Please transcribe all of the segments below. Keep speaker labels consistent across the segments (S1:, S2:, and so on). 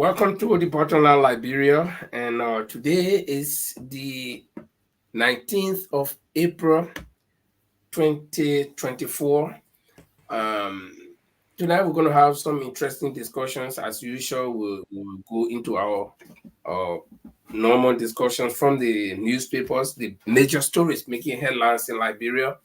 S1: Welcome to the Bottomland Liberia, and today is the 19th of April 2024. Um, Tonight we're going to have some interesting discussions. As usual, we'll go into our uh, normal discussions from the newspapers, the major stories making headlines in Liberia.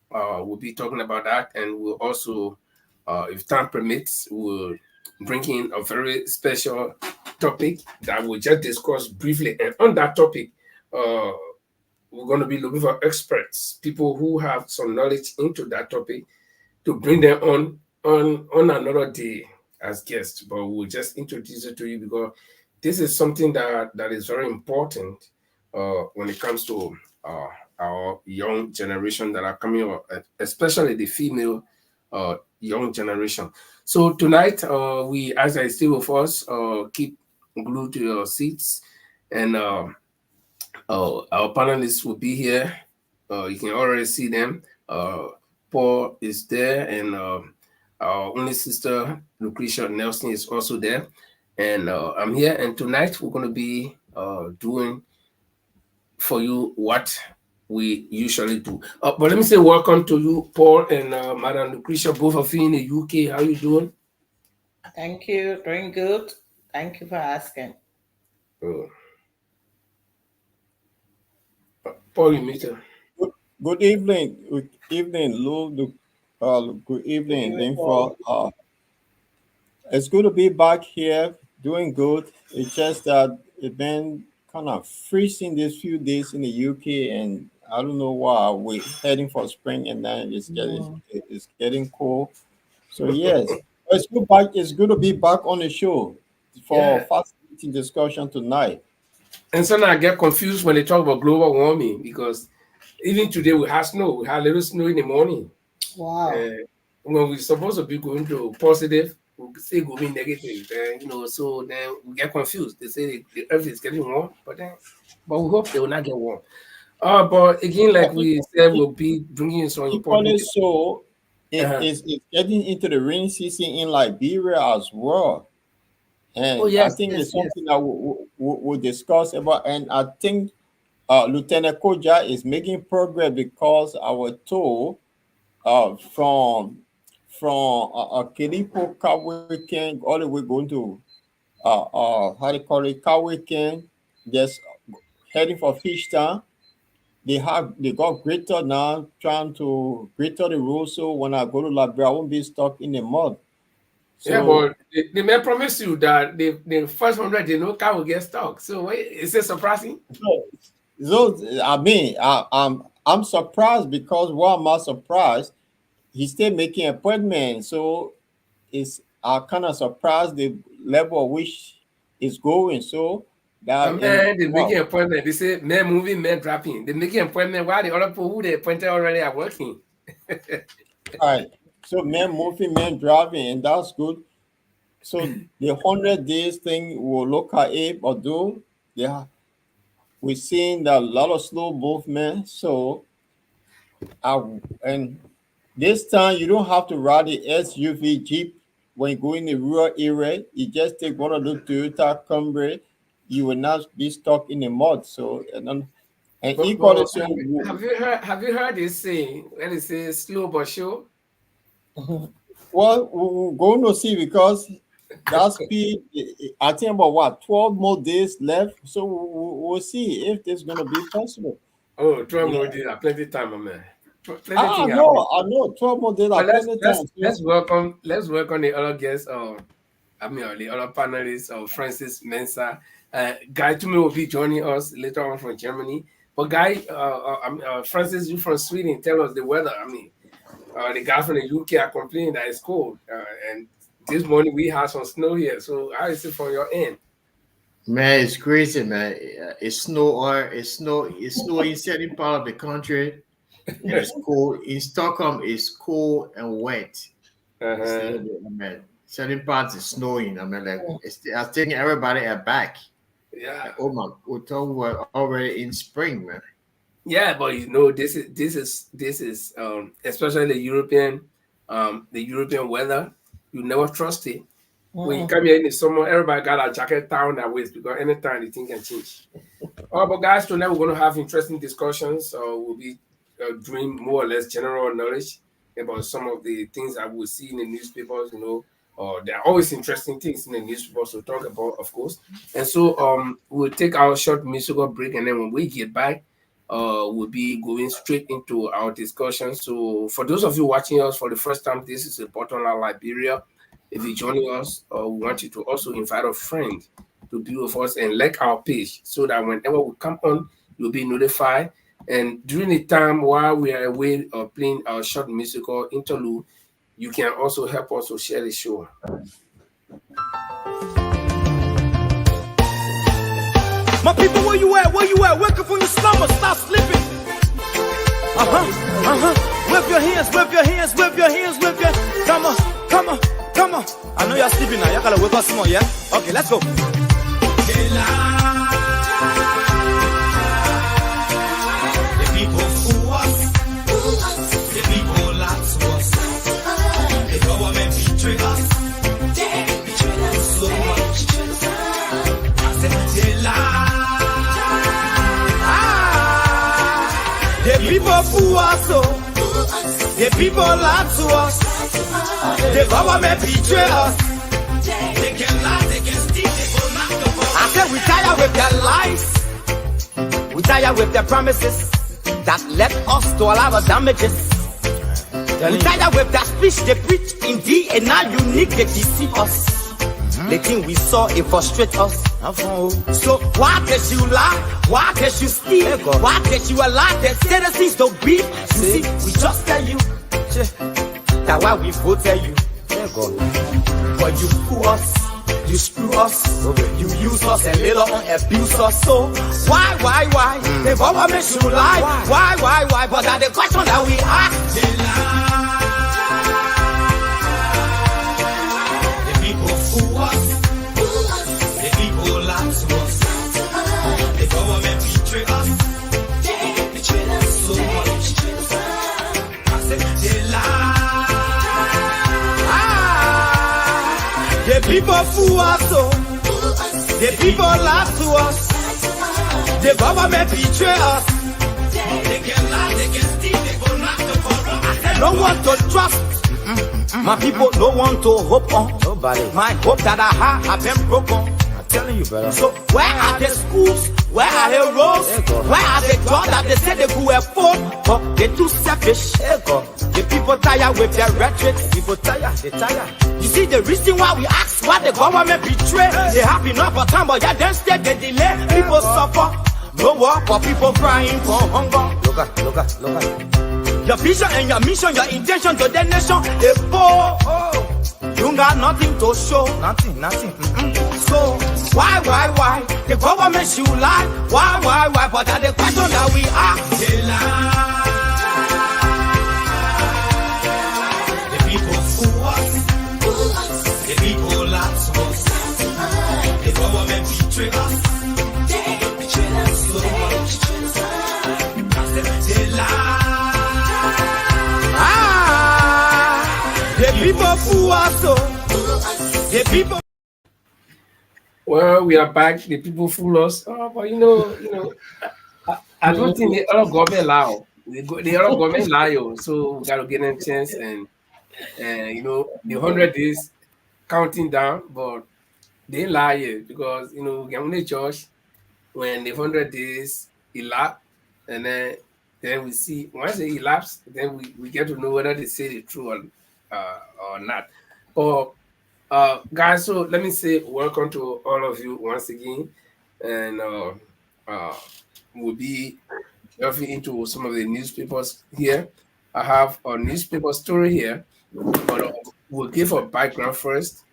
S1: We'll be talking about that, and we'll also, if time permits, we'll bring in a very special topic that we'll just discuss briefly. And on that topic, uh, we're going to be looking for experts, people who have some knowledge into that topic, to bring them on another day as guests. But we'll just introduce it to you because this is something that is very important when it comes to uh, our young generation that are coming up, especially the female young generation. So tonight, we, as I stay with us, keep glued to your seats, and our panelists will be here. You can already see them. Paul is there, and our only sister, Lucretia Nelson, is also there. And I'm here, and tonight we're going to be doing for you what we usually do. But let me say welcome to you, Paul and Madam Lucretia, both of you in the UK. How you doing?
S2: Thank you. Doing good. Thank you for asking.
S1: Uh, Paul, you meet her.
S3: Good evening. Good evening, Lou. Good
S2: Good
S3: evening,
S2: evening, Paul.
S3: Dinfo. It's good to be back here, doing good. It's just that it's been kind of freezing these few days in the UK, and I don't know why we're heading for spring, and then it's getting cold. So yes, it's good to be back on the show for
S1: Yeah.
S3: fascinating discussion tonight.
S1: And sometimes I get confused when they talk about global warming because even today we had snow. We had a little snow in the morning.
S2: Wow.
S1: When we're supposed to be going to positive, we say going negative. So then we get confused. They say the earth is getting warm, but we hope they will not get warm. But again, like we said, we'll be bringing in some important.
S3: Equally so,
S1: Uh-huh.
S3: it's getting into the rainy season in Liberia as well.
S1: Oh
S3: And I
S1: yes,
S3: think
S1: yes,
S3: it's
S1: yes.
S3: something that we'll discuss about. And I think Lieutenant Koja is making progress because I was told from Kilipo Car Weekend all the way going to how do you call it, Car Weekend, just heading for Fishtown. They got greater now, trying to greater the road. So when I go to Liberia, I won't be stuck in the mud.
S1: Yeah,
S3: So
S1: but they may promise you that the first 100 they know car will get stuck. So is it surprising?
S3: so, I mean, I'm surprised because why am I surprised? He's still making appointments. So it's I kind of surprised the level of which is going. So that and
S1: Man, they
S3: wow.
S1: making appointment. They say men moving, men dropping. They making appointment while the other people who they appointed already are working.
S3: Right. So men moving, men driving, and that's good. So the 100 days thing we'll look at it, although yeah, we're seeing that a lot of slow movement. So and this time you don't have to ride the SUV Jeep when you go in the rural area. You just take one of those Toyota Camry. You will not be stuck in the mud. So and
S1: But
S3: equally so.
S1: have you heard this saying when it says slow but sure?
S3: Well, we're going to see because that speed, I think about what, 12 more days left. So we'll see if this is going to be possible.
S1: Oh, 12
S3: Yeah.
S1: more days are plenty time, man. Plenty thing happen.
S3: No, I know 12 more days are
S1: But let's
S3: plenty of
S1: let's
S3: time. So,
S1: let's welcome the other guests. The other panelists of Francis Mensah. Guy to me will be joining us later on from Germany. But Guy, Francis, you from Sweden? Tell us the weather. The guy from the UK are complaining that it's cold, and this morning we had some snow here. So how is it from your end?
S4: Man, it's crazy, man. It's snow or it's snow in certain part of the country, and it's cold. In Stockholm, it's cold and wet. It's a
S1: Uh-huh.
S4: little bit, man. Certain parts is snowing. I mean, like I was taking everybody aback.
S1: Yeah,
S4: Like, oh my, we thought we were already in spring, man.
S1: yeah, but this is especially the European weather. You never trust it. When you come here in the summer, everybody got a jacket down their waist because anytime the thing can change. Oh, but guys, tonight we're going to have interesting discussions. We'll be doing more or less general knowledge about some of the things that we'll see in the newspapers, there are always interesting things in the newspapers to talk about, of course. And so we'll take our short musical break, and then when we get back, we'll be going straight into our discussion. So for those of you watching us for the first time, this is Botola Liberia. If you're joining us, we want you to also invite a friend to be with us and like our page so that whenever we come on, you'll be notified. And during the time while we are away playing our short musical interlude, you can also help us to share the show.
S5: My people, where you at? Where you at? Wake up from your slumber, stop sleeping. Whip your hands, whip your hands, whip your hands, whip your. Come on, come on, come on. I know you're sleeping now. Y'all gotta wake up some more, yeah? Okay, let's go. The people fool us. The people lie to us. The government betray us. They betray us so much. I said they lie. The people fool us, the people lie to us. The government betray us. They can lie, they can steal, they will not go. I said we tired with their lies. We tired with their promises that led us to all our damages. We tired with their speech they preach indeed, and now unique they deceive us. The thing we saw, it frustrates us. So why did you lie? Why did you steal? Why did you allow the citizens to beat? You see, we just tell you that's why we voted you. But you fool us, you screw us, you use us and later on abuse us. So why? The government should lie. Why? But that's the question that we ask. They lie. The people fool us. The people lie to us. The government betray us. They betray us so much. I said they lie. The people fool us, the people lie to us. The government betray us. They can lie, they can steal, they go knock the corrupt. No one to trust. My people, no one to hope on. Nobody. My hope that I have been broken. I'm telling you, brother. So where are the schools? Where are the roads? Where are the jobs that they said they could afford? But they're too selfish. The people tired with their rhetoric. People tired, they tired. You see the reason why we ask why the government betray. They have enough of time, but yeah, then instead they delay. People suffer. No work for people crying for hunger. Look at. Your vision and your mission, your intention to the nation, they poor. You got nothing to show. Nothing. So why? The government should lie. Why? But that's the question that we ask. They lie. The people fool us. The people lie to us. The government betray us. They betray us so much. They lie. The people fool us. The people.
S1: Well, we are back. The people fool us. Oh, but I don't think the other government lie. The other government lie. So we got to get a chance and the 100 days counting down, but they lie yet because we can only judge when the 100 days elapse, and then we see once they elapse, then we get to know whether they say the truth or not. But guys, so let me say welcome to all of you once again, and we'll be delving into some of the newspapers here. I have a newspaper story here, but we'll give a background first.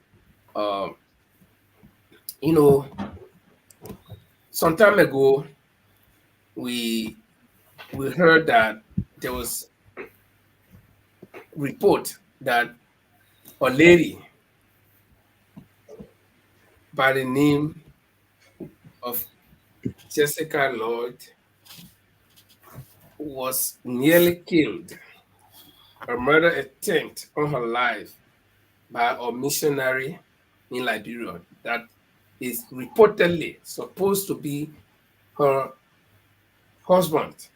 S1: Some time ago, we heard that there was report that a lady by the name of Jessica Lloyd was nearly killed, a murder attempt on her life by a missionary in Liberia that is reportedly supposed to be her husband,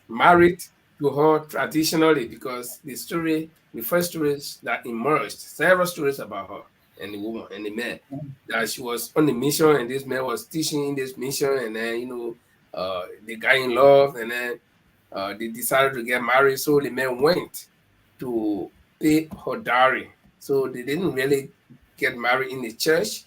S1: married to her traditionally, because the first stories that emerged, several stories about her and the woman and the man, that she was on the mission and this man was teaching in this mission, and then they got in love, and then they decided to get married. So the man went to pay her dowry. So they didn't really get married in the church.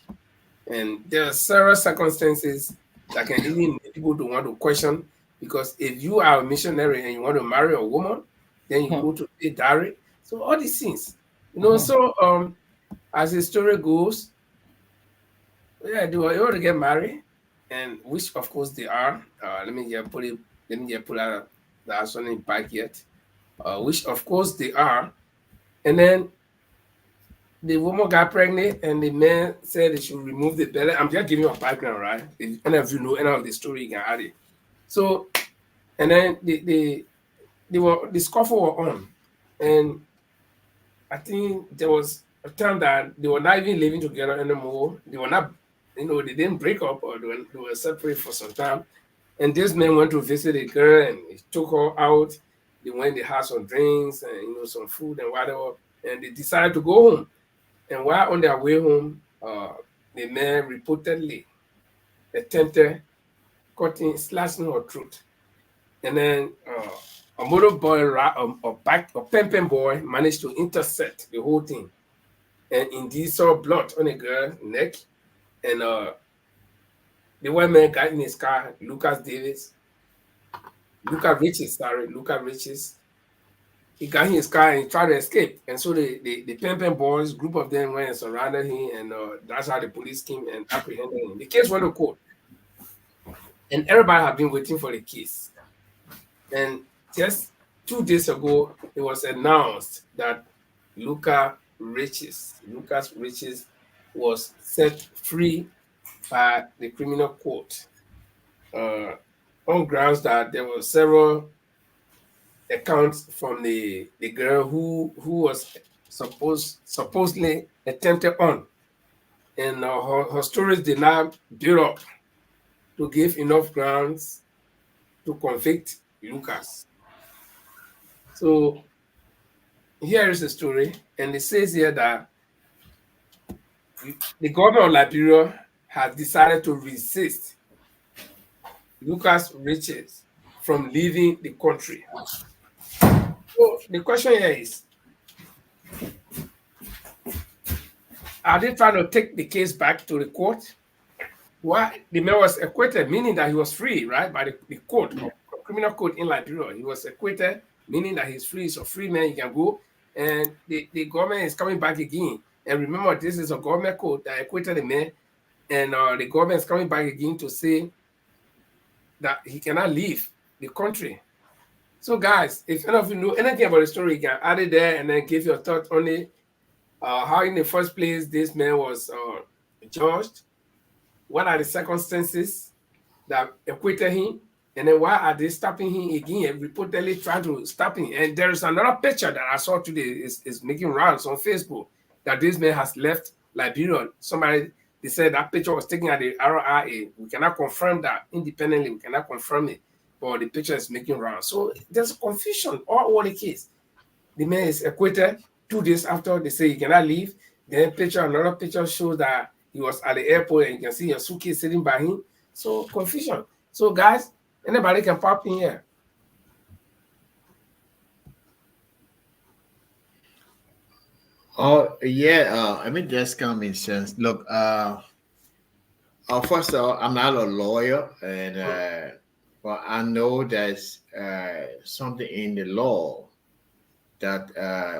S1: And there are several circumstances that can even make people to want to question, because if you are a missionary and you want to marry a woman, then you go to pay dowry. So all these things, So as the story goes, yeah, they were able to get married, and which of course they are. Let me just put it. Let me just put out that one back yet. Which of course they are, and then the woman got pregnant, and the man said they should remove the belly. I'm just giving you a background, right? If any of you know any of the story, you can add it. So, and then the scuffle were on, and I think there was a time that they were not even living together anymore. They were not, they didn't break up, or they were separate for some time. And this man went to visit a girl, and he took her out. They went, they had some drinks and some food and whatever, and they decided to go home. And while on their way home, the man reportedly attempted slashing her throat. And then a motor boy, a pimping boy, managed to intercept the whole thing. And indeed saw blood on the girl's neck. And the white man got in his car, Lucas Riches. He got in his car and he tried to escape. And so the pimping boys, group of them went and surrounded him, and that's how the police came and apprehended him. The case went to court. And everybody had been waiting for the case. And just 2 days ago, it was announced that Lucas Riches was set free by the criminal court on grounds that there were several accounts from the girl who was supposedly attempted on, and her stories did not build up to give enough grounds to convict Lucas. So here is the story, and it says here that the government of Liberia has decided to resist Lucas Riches from leaving the country. So the question here is, are they trying to take the case back to the court? Why? The man was acquitted, meaning that he was free, right? By the court, criminal court in Liberia. He was acquitted, meaning that he's free. So free man, he can go. And the government is coming back again. And remember, this is a government court that acquitted the man. And the government is coming back again to say that he cannot leave the country. So guys, if any of you know anything about the story, you can add it there and then give your thoughts on it. How in the first place this man was judged. What are the circumstances that acquitted him? And then why are they stopping him again, reportedly trying to stop him? And there is another picture that I saw today is making rounds on Facebook that this man has left Liberia. Somebody, they said that picture was taken at the RIA. We cannot confirm that independently. We cannot confirm it. But the picture is making rounds. So there's confusion all over the case. The man is acquitted 2 days after they say he cannot leave. Then another picture shows that he was at the airport and you can see a suitcase sitting by him. So confusion. So guys, anybody can pop in here.
S4: Oh yeah, I mean just common sense. Look, first of all, I'm not a lawyer, and but I know there's something in the law that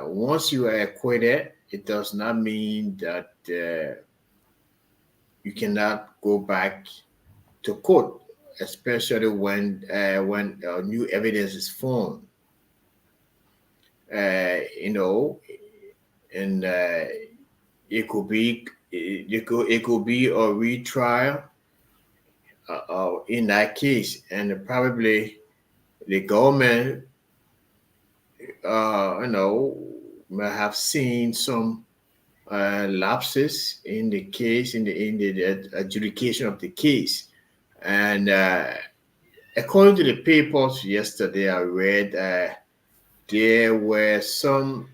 S4: once you are acquitted, it does not mean that you cannot go back to court, especially when new evidence is found. You know, and it could be a retrial in that case, and probably the government may have seen some lapses in the case, in the adjudication of the case. And according to the papers yesterday, I read there were some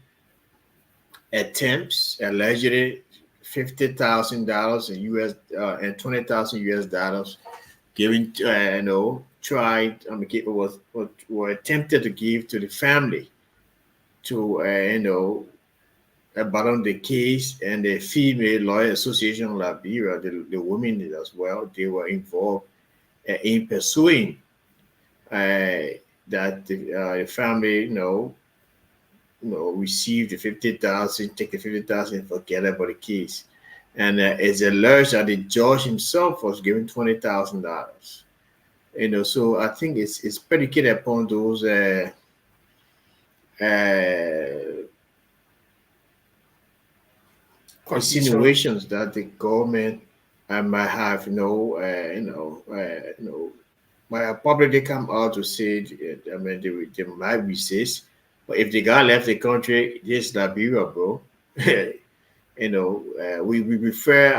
S4: attempts, allegedly $50,000 in US and 20,000 US dollars given, tried, were attempted to give to the family to, about the case, and the Female Lawyer Association of Liberia, the women as well, they were involved in pursuing that the family, receive the 50,000, take the 50,000, and forget about the case. And it's alleged that the judge himself was given $20,000. So I think it's predicated upon those uh, insinuations that the government might have, might probably come out to say, I mean, they might resist. But if the guy left the country, this is Liberia, bro. We prefer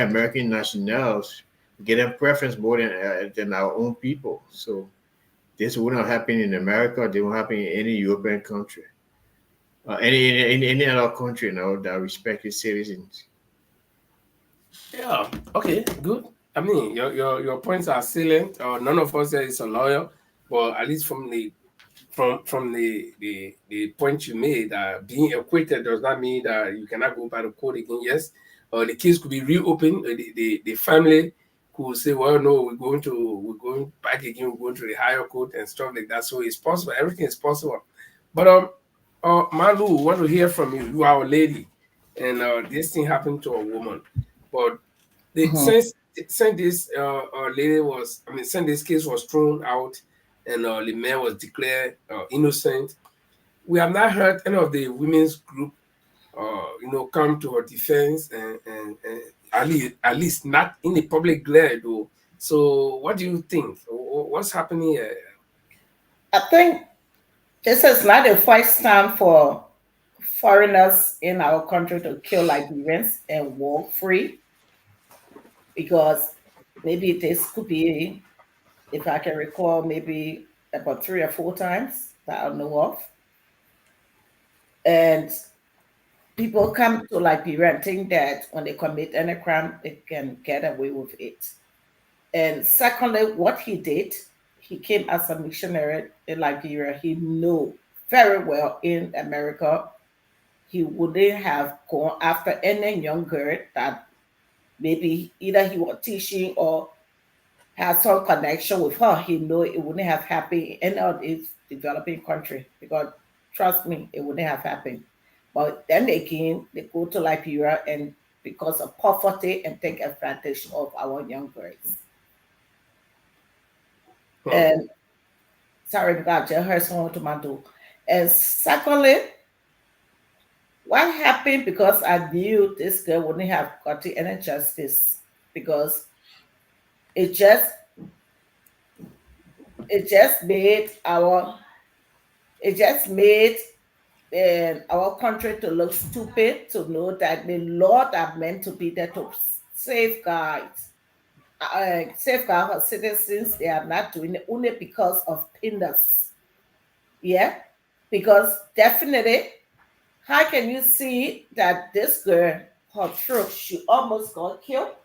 S4: American nationals, get them preference more than our own people. So this will not happen in America. They won't happen in any European country, any other country, that respect its citizens.
S1: Yeah. Okay. Good. I mean, your points are salient. None of us here is a lawyer, but at least from the point you made, being acquitted does not mean that you cannot go by the court again. Yes, the case could be reopened. The family could say, well, no, we're going back again. We're going to the higher court and stuff like that. So it's possible. Everything is possible. But Malu, we want to hear from you. You are a lady, and this thing happened to a woman. But since this lady was, I mean, since this case was thrown out and the man was declared innocent, we have not heard any of the women's group, come to her defense, and at least not in the public glare, though. So, what do you think? What's happening here?
S2: I think this is not the first time for foreigners in our country to kill Liberians and walk free, because maybe this could be, if I can recall, maybe about 3 or 4 times that I know of. And people come to Liberia and think that when they commit any crime, they can get away with it. And secondly, what he did, he came as a missionary in Liberia. He knew very well in America he wouldn't have gone after any young girl that maybe either he was teaching or had some connection with her. He knew it wouldn't have happened in any of these developing country, because trust me, it wouldn't have happened. But then again, they go to Liberia and because of poverty and take advantage of our young girls. And sorry, because I just heard someone to my door. And secondly, what happened, because I knew this girl wouldn't have gotten any justice, because it just made our country to look stupid, to know that the law that meant to be there to safeguard our citizens, they are not doing it only because of peanuts. Yeah, because definitely, how can you see that this girl, her throat, she almost got killed?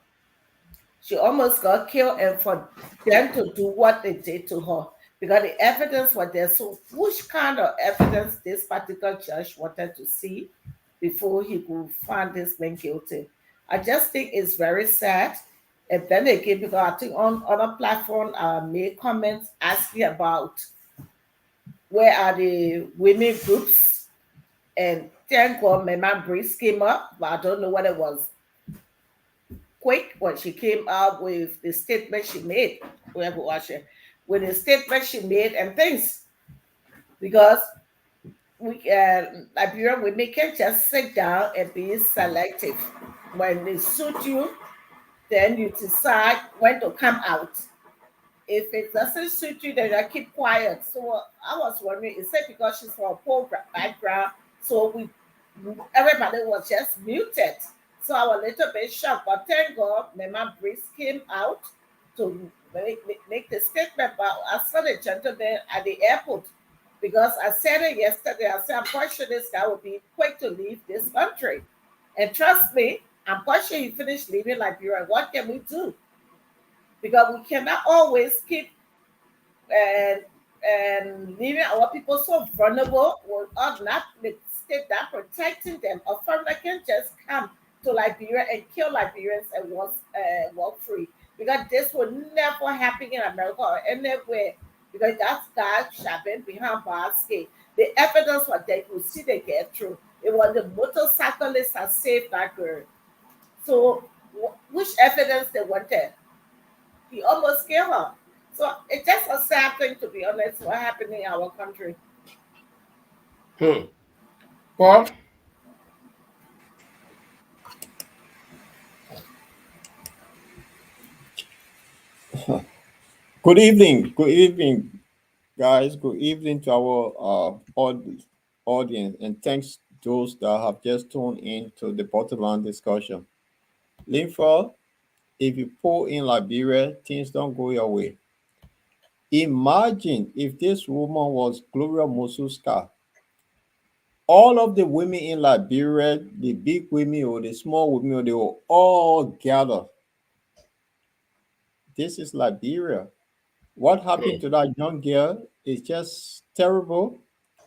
S2: She almost got killed, and for them to do what they did to her, because the evidence was there. So, which kind of evidence this particular judge wanted to see before he could find this man guilty? I just think it's very sad. And then again, because I think on other platforms, I made comments asking about where are the women groups, and thank God my Breeze came up, but I don't know what it was quick when she came out with the statement she made, whoever watched it, with the statement she made and things, because we Liberian women can't just sit down and be selective. When they suit you, then you decide when to come out. If it doesn't suit you, then I keep quiet. So I was wondering, is it because she's from a poor background, so we everybody was just muted. So I was a little bit shocked. But thank God, Mama Breeze came out to make the statement. But I saw the gentleman at the airport because I said it yesterday. I said, I'm quite sure this guy will be quick to leave this country. And trust me, I'm quite sure he finished leaving Liberia. What can we do? Because we cannot always keep and leaving our people so vulnerable without not the state not protecting them. A foreigner can just come to Liberia and kill Liberians and walk free. Because this will never happen in America or anywhere. Because that's God shopping behind bars gate. The evidence was they could see they get through. It was the motorcyclist that saved that girl. So, which evidence they wanted? He almost killed her. So it's just a sad thing, to be honest, what happened in our country.
S1: Paul?
S3: Good evening. Good evening, guys. Good evening to our audience, and thanks those that have just tuned in to the bottom line discussion. Linford, if you pull in Liberia, things don't go your way. Imagine if this woman was Gloria Mususka. All of the women in Liberia, the big women or the small women, they will all gather. This is Liberia. What happened to that young girl is just terrible.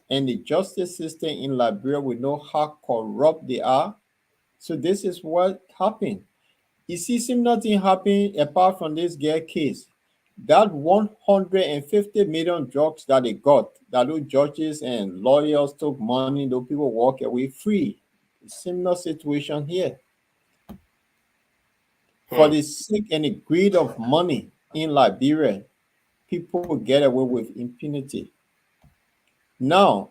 S3: And the justice system in Liberia, we know how corrupt they are. So this is what happened. You see, nothing happened apart from this girl case. That 150 million drugs that they got, that those judges and lawyers took money, those people walk away free. Similar situation here. For the sake and the greed of money in Liberia, people get away with impunity. Now,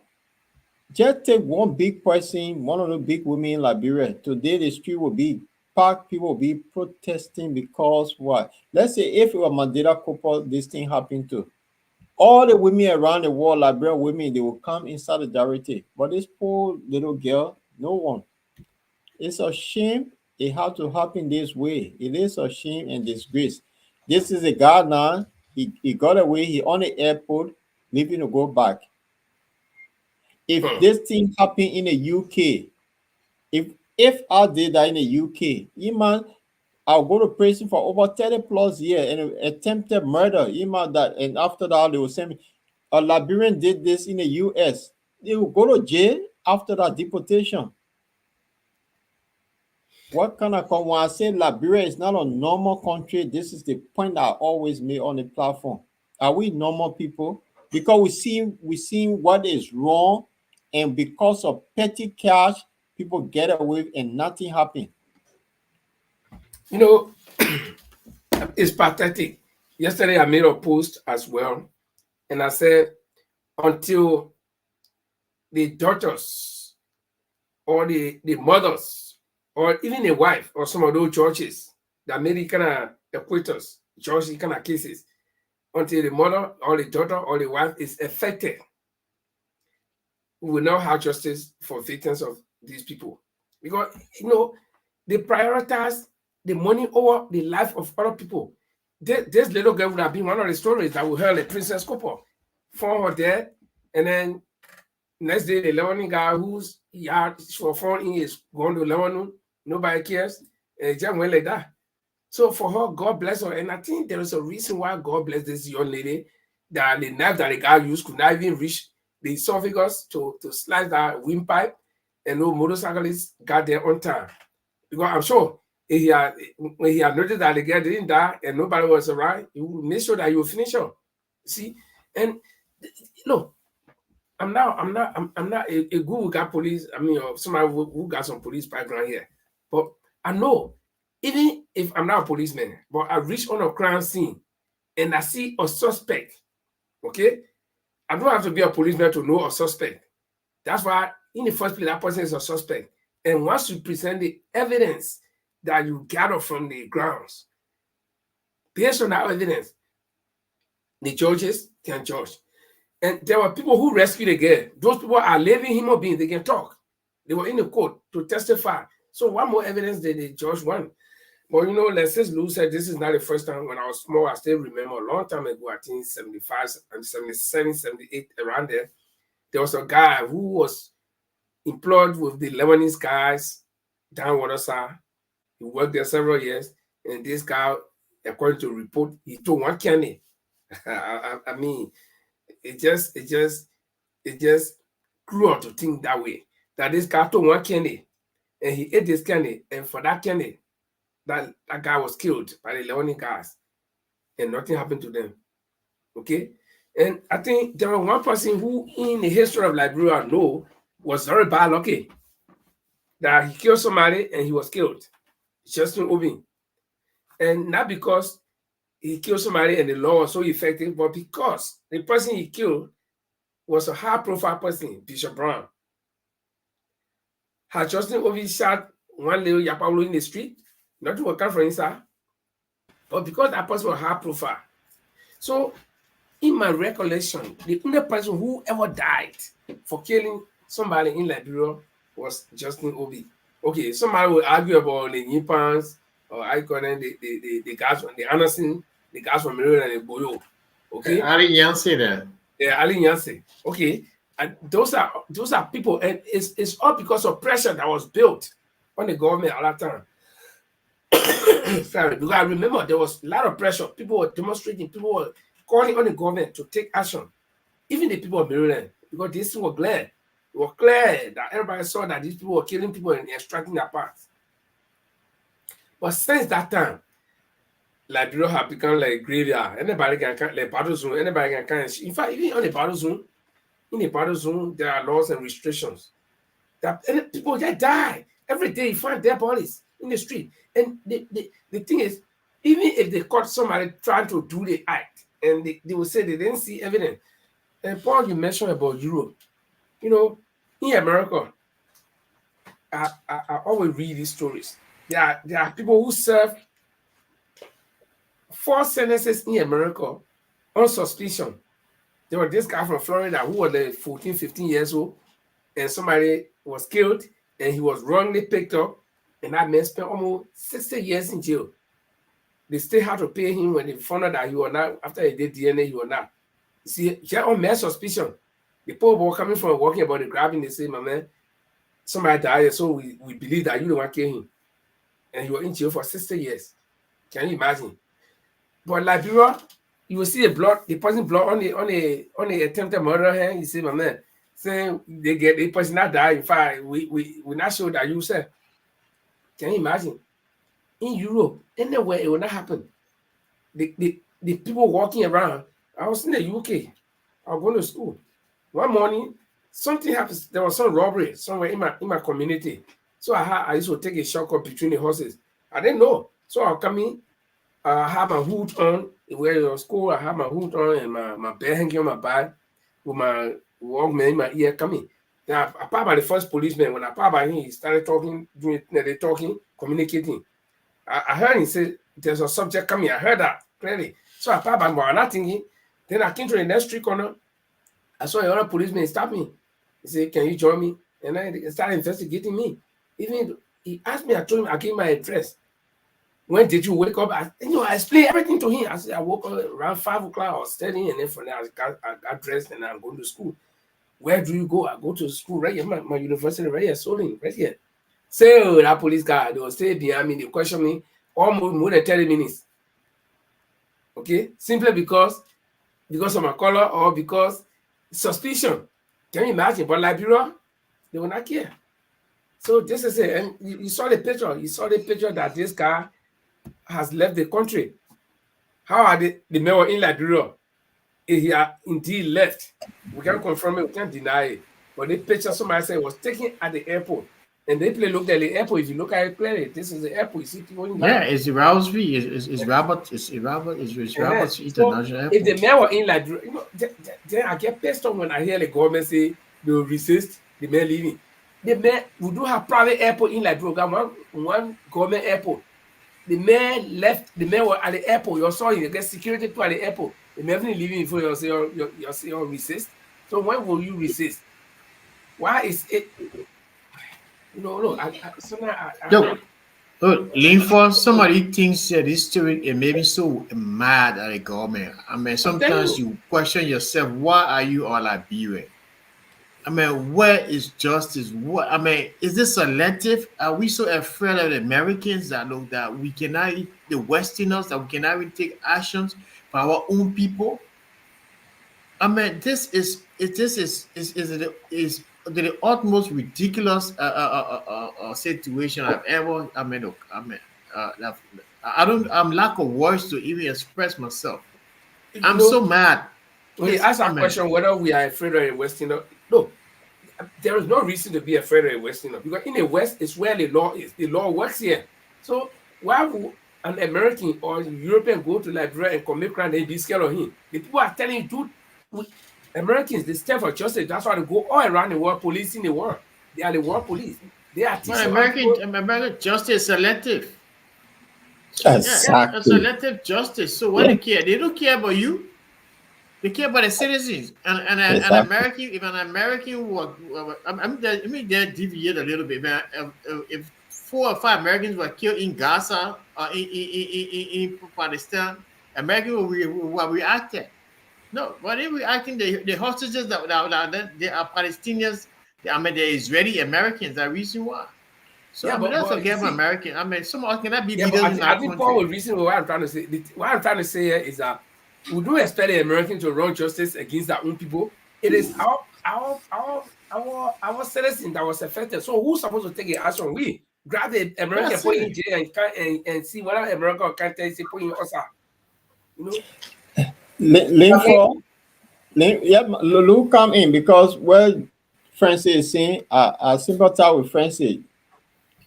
S3: just take one big person, one of the big women in Liberia. Today, the street will be packed. People will be protesting because what? Let's say if it were Mandela Cooper, this thing happened to. All the women around the world, Liberian women, they will come in solidarity. But this poor little girl, no one. It's a shame it had to happen this way. It is a shame and disgrace. This is a guy now. He got away. He on the airport, leaving to go back. If this thing happened in the UK, if I did that in the UK, man, I'll go to prison for over 30 plus years and attempted murder. Man, that and after that they will send me. A Liberian did this in the US. They will go to jail after that deportation. What kind of when I say Liberia is not a normal country, this is the point I always make on the platform. Are we normal people? Because we see what is wrong, and because of petty cash, people get away and nothing happens.
S1: You know, it's pathetic. Yesterday I made a post as well, and I said until the daughters or the mothers or even the wife or some of those churches that made it kind of acquittals, church kind of cases, until the mother or the daughter or the wife is affected, we will not have justice for victims of these people. Because, they prioritize the money over the life of other people. This little girl would have been one of the stories that we heard the Princess Cooper. Found her there, and then next day the Lebanon guy she was found in is going to Lebanon, nobody cares, and it just went like that. So for her, God bless her. And I think there is a reason why God bless this young lady, that the knife that the guy used could not even reach the esophagus to slice that windpipe, and no motorcyclist got there on time. Because I'm sure when he had noticed that the girl didn't die and nobody was around, he would make sure that he would finish her. See? And I'm not a good who got police. I mean, somebody who got some police background here. But I know, even if I'm not a policeman, but I reach on a crime scene and I see a suspect, okay? I don't have to be a policeman to know a suspect. That's why, in the first place, that person is a suspect. And once you present the evidence that you gather from the grounds, based on that evidence, the judges can judge. And there were people who rescued the girl. Those people are living human beings. They can talk. They were in the court to testify. So what more evidence did the judge want? But let's just Lou said this is not the first time. When I was small, I still remember a long time ago, I think 75 and 77, 78, around there was a guy who was employed with the Lebanese guys down Waterside. He worked there several years, and this guy, according to a report, he took one candy. I mean, it just cruel to think that way. That this guy took one candy, and he ate this candy, and for that candy, that guy was killed by the Lebanese guys, and nothing happened to them. Okay, and I think there was one person who, in the history of Liberia, was very bad lucky. That he killed somebody and he was killed. Justin Obi. And not because he killed somebody and the law was so effective, but because the person he killed was a high-profile person, Bishop Brown. Had Justin Obi shot one little Yapalo in the street, nothing will come from inside. But because that person was high-profile. So, in my recollection, the only person who ever died for killing somebody in Liberia was Justin Obi. Okay, somebody will argue about the Nipans, or I call them the guys from the Anderson, the guys from Maryland and Boyo. Okay,
S4: Ali Yancey there.
S1: Yeah, Ali Yancey. Okay, and those are people, and it's all because of pressure that was built on the government at that time. Sorry, because I remember there was a lot of pressure. People were demonstrating. People were calling on the government to take action. Even the people of Maryland, because this was clear. It was clear that everybody saw that these people were killing people and extracting their parts. But since that time, Liberia have become like graveyard. Anybody can come, like battle zone. Anybody can come. In fact, even on the battle zone, in the battle zone, there are laws and restrictions. That people just die every day. You find dead bodies in the street. And the thing is, even if they caught somebody trying to do the act, and they will say they didn't see evidence. And Paul, you mentioned about Europe. In America, I always read these stories. There are people who serve 4 sentences in America on suspicion. There was this guy from Florida who was like 14, 15 years old, and somebody was killed, and he was wrongly picked up, and that man spent almost 60 years in jail. They still had to pay him when they found out that he was not, after he did DNA, he was not. You see, he had on mere suspicion. The poor boy coming from walking about the grabbing, they say, my man, somebody died, so we believe that you the one killed him. And he was in jail for 60 years. Can you imagine? But Liberia, you will see the person blood on the attempted murder hand. You see, my man, saying the person not die. In fact, we not sure that you said. Can you imagine? In Europe, anywhere it will not happen. The people walking around. I was in the UK. I was going to school. One morning, something happens. There was some robbery somewhere in my community. So I used to take a shortcut between the horses. I didn't know. So I'll come in. I have my hood on. Where it was school, I have my hood on and my belt hanging on my back with my Walkman in my ear coming. Then I passed by the first policeman. When I passed by him, he started talking, communicating. I heard him say, there's a subject coming. I heard that clearly. So I passed by him, but I'm not thinking. Then I came to the next street corner. I saw another policeman stop me. He said, can you join me? And I started investigating me. Even he asked me, I told him, I gave my address. When did you wake up? I explained everything to him. I said, I woke up around 5 o'clock. I was studying, and then from there, I got dressed, and I'm going to school. Where do you go? I go to school right here, my university right here, Soling, right here. So that police guy, they will stay behind me. They question me almost more than 30 minutes. Okay? Simply because of my color or because suspicion. Can you imagine? But Liberia, they will not care. So this is it. And you saw the picture. You saw the picture that this guy has left the country. How are the mayor in Liberia? He had indeed left. We can't confirm it, we can't deny it. But the picture somebody said was taken at the airport. And they looked at the airport. If you look at it clearly, this is the airport. You see people in
S4: Yeah, it's Rousby, it's Robert International Airport.
S1: If the mayor were in Liberia, then I get pissed off when I hear the government say they will resist the mayor leaving. The mayor, we do have private airport in Liberia, one government airport. The mayor left, the mayor was at the airport. You saw you get security people at the airport. The mayor didn't leaving before you say you resist. So when will you resist? Why is it? No.
S4: Yo, lean for somebody thinks that this story it may be so mad at the government. I mean,
S1: I'm telling
S4: sometimes
S1: you.
S4: you question yourself, why are you all Liberia? I mean, where is justice? What I mean, is this selective? Are we so afraid of the Americans that look that we cannot the Westerners that we cannot even take actions for our own people? I mean, this is the utmost ridiculous situation I've ever. I don't. I'm lack of words to even express myself.
S1: You
S4: I'm
S1: know,
S4: so mad.
S1: when you
S4: It's
S1: ask
S4: I
S1: that
S4: mean,
S1: question whether we are afraid of a Westerner, no, there is no reason to be afraid of a Westerner because in the West it's where the law is. The law works here. So why would an American or European go to Liberia and commit crime and be scared of him? The people are telling you, dude, Americans they stand for justice. That's why they go all around the world policing the world. They are the world police. They are
S4: but
S1: teaching our people.
S4: American justice selective. Yeah,
S1: Yeah,
S4: a
S3: Exactly.
S4: selective justice. So what they care? They don't care about you. They care about the citizens. An
S3: Exactly.
S4: American, if an American let me just deviate a little bit, man. If 4 or 5 Americans were killed in Gaza or in Palestine, American will react. No, but they reacting the hostages that they are Palestinians. I mean, they're Israeli Americans. That reason why. So I
S1: yeah,
S4: mean, let's
S1: but you
S4: forget about
S1: see,
S4: American. I mean, some cannot be
S1: yeah, but
S4: leaders in
S1: I
S4: our
S1: think Paul
S4: country.
S1: will reason why I'm trying to say. What I'm trying to say here is that we do expect the Americans to run justice against their own people. It is our citizen that was affected. So who's supposed to take the action? We grab the American,
S4: That's
S1: put it in
S4: it.
S1: jail, and see whether America can tell you put in us out. You know,
S3: Link
S2: Okay.
S3: for yeah, Lulu come in because well, Francis is saying, I sympathize with Francis.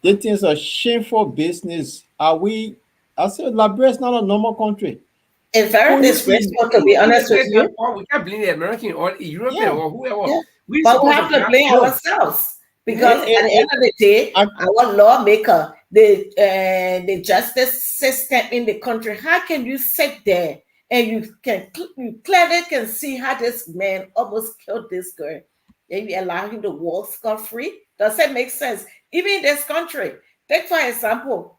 S3: They think it's a shameful business. Are we? I said, Liberia is not a normal country.
S2: It's very
S3: Police,
S2: disgraceful, to be
S1: in the
S2: honest with
S1: case that
S2: you.
S1: Paul, we can't blame the American or the European
S3: yeah,
S1: or whoever.
S2: Yeah.
S1: We
S2: But we
S1: supposed to
S2: have to
S1: grab.
S2: blame
S3: no,
S2: ourselves because
S1: Yeah,
S2: at the end of the day,
S3: I,
S2: our lawmaker, the justice system in the country, how can you sit there and you clearly can see how this man almost killed this girl? Then you allow him to walk scot free? Does that make sense? Even in this country, take for example,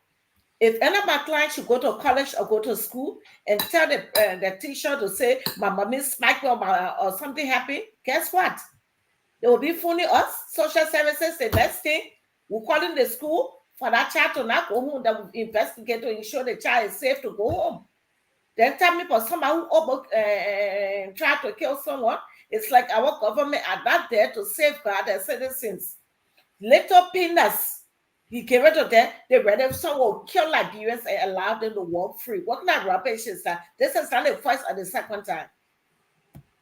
S2: if any of my clients should go to college or go to school and tell the teacher to say my mommy smacked me or something happened, guess what? They will be phoning us, social services, the next thing, we're calling the school for that child to not go home, that will investigate to ensure the child is safe to go home. Then tell me for somebody who almost tried to kill someone, it's like our government are not there to safeguard their citizens. Little peanuts. He came into there, they ready someone kill Liberians and allow them to walk free. What kind of rubbish is that? This is not the first or the second time.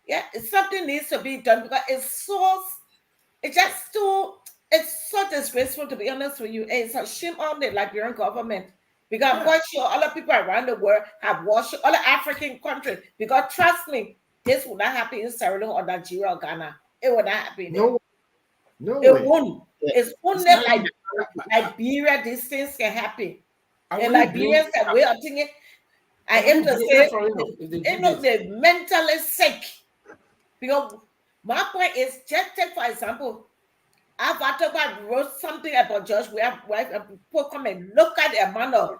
S2: Yeah, something needs to be done because it's just too, it's so disgraceful to be honest with you. It's a shame on the Liberian government. Because I'm
S1: yeah.
S2: quite sure all the people around the world have watched all the African countries. Because trust me, this will not happen in Sierra Leone or Nigeria or Ghana. It will not happen there.
S4: No, no
S2: It
S4: way.
S2: won't. It's
S4: It's
S2: only
S4: not
S2: like
S4: even.
S2: Liberia, these things can happen.
S1: I
S2: And
S1: wouldn't blame.
S2: Liberians that way of thinking, I
S1: I
S2: am
S1: wouldn't
S2: to
S1: blame them
S2: say,
S1: for if they do
S2: you know,
S1: this.
S2: they're mentally sick. Because my point is, just take for example, I've wrote something about Josh where people come and look at the amount of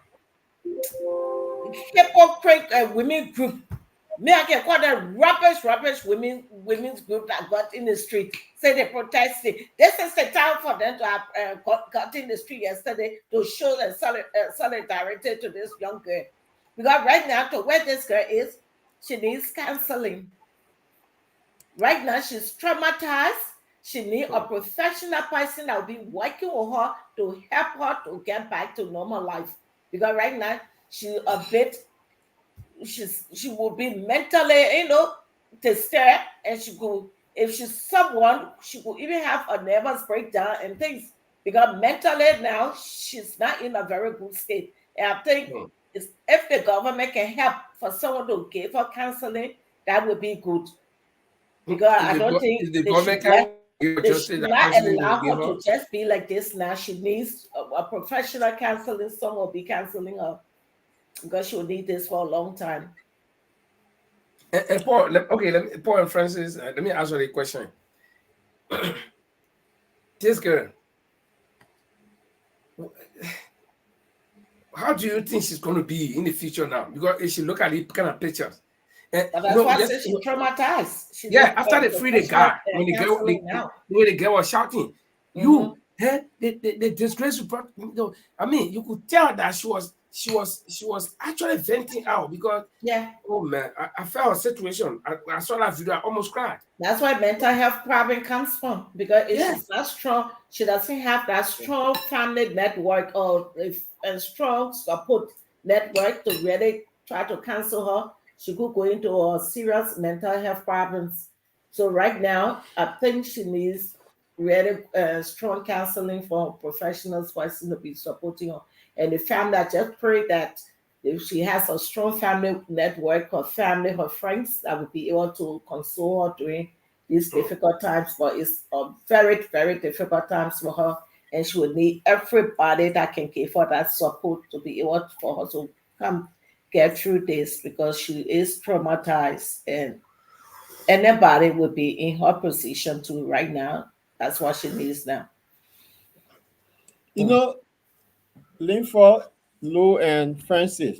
S2: hypocrite women group. Me, I can call them rubbish women's group that got in the street. Say they protested. This is the time for them to have got in the street yesterday to show their solidarity to this young girl. Because right now, to where this girl is, she needs counseling. Right now, she's traumatized. She needs a professional person that will be working with her to help her to get back to normal life. Because right now, she will be mentally, disturbed, and she could, if she's someone, she could even have a nervous breakdown and things. Because mentally now, she's not in a very good state. And I think
S1: Hmm.
S2: if the government can help for someone to give her counseling, that would be good. Because I don't think
S1: If the
S2: they should
S1: government can give her
S2: they should
S1: justice, that
S2: not
S1: counseling they will
S2: allow
S1: give
S2: her
S1: her.
S2: to just be like this now. She needs a professional counseling. Someone will be counseling her because she will need this for a long time.
S1: And Paul, Paul and Francis, let me ask you a question. This girl, how do you think she's going to be in the future now? Because if you look at the kind of pictures, and
S2: But that's why I said she's traumatized. She
S1: yeah,
S2: needs
S1: after they free the
S2: professional
S1: guy, when
S2: counseling now.
S1: the girl was shouting, you, the disgrace report. I mean, you could tell that she was actually venting out because oh man, I felt a situation. I saw that video, I almost cried.
S2: That's why mental health problem comes from, because if she's not strong, she doesn't have that strong family network or a strong support network to really try to counsel her. She could go into a serious mental health problems. So right now, I think she needs really strong counseling from professionals who are going to be supporting her. And the family, I just pray that if she has a strong family network, her family, her friends that will be able to console her during these difficult times. But it's a very, very difficult times for her, and she will need everybody that can give her that support to be able for her to come get through this, because she is traumatized, and anybody would be in her position too right now. That's what she needs now.
S3: You know, Linford, Lou, and Francis.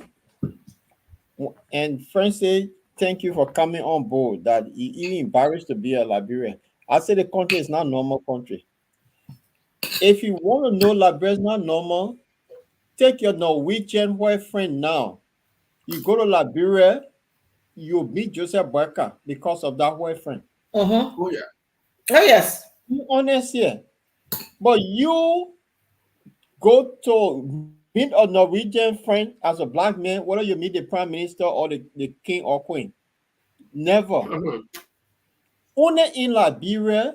S3: And Francis, thank you for coming on board. That he even embarrassed to be a Liberian. I say the country is not normal country. If you want to know Liberia is not normal, take your Norwegian boyfriend now. You go to Liberia, you meet Joseph Boyka because of that boyfriend.
S1: Oh yeah.
S2: Oh yes.
S3: Be honest here. But you go to meet a Norwegian friend as a black man, whether you meet the prime minister or the king or queen. Never. Only in Liberia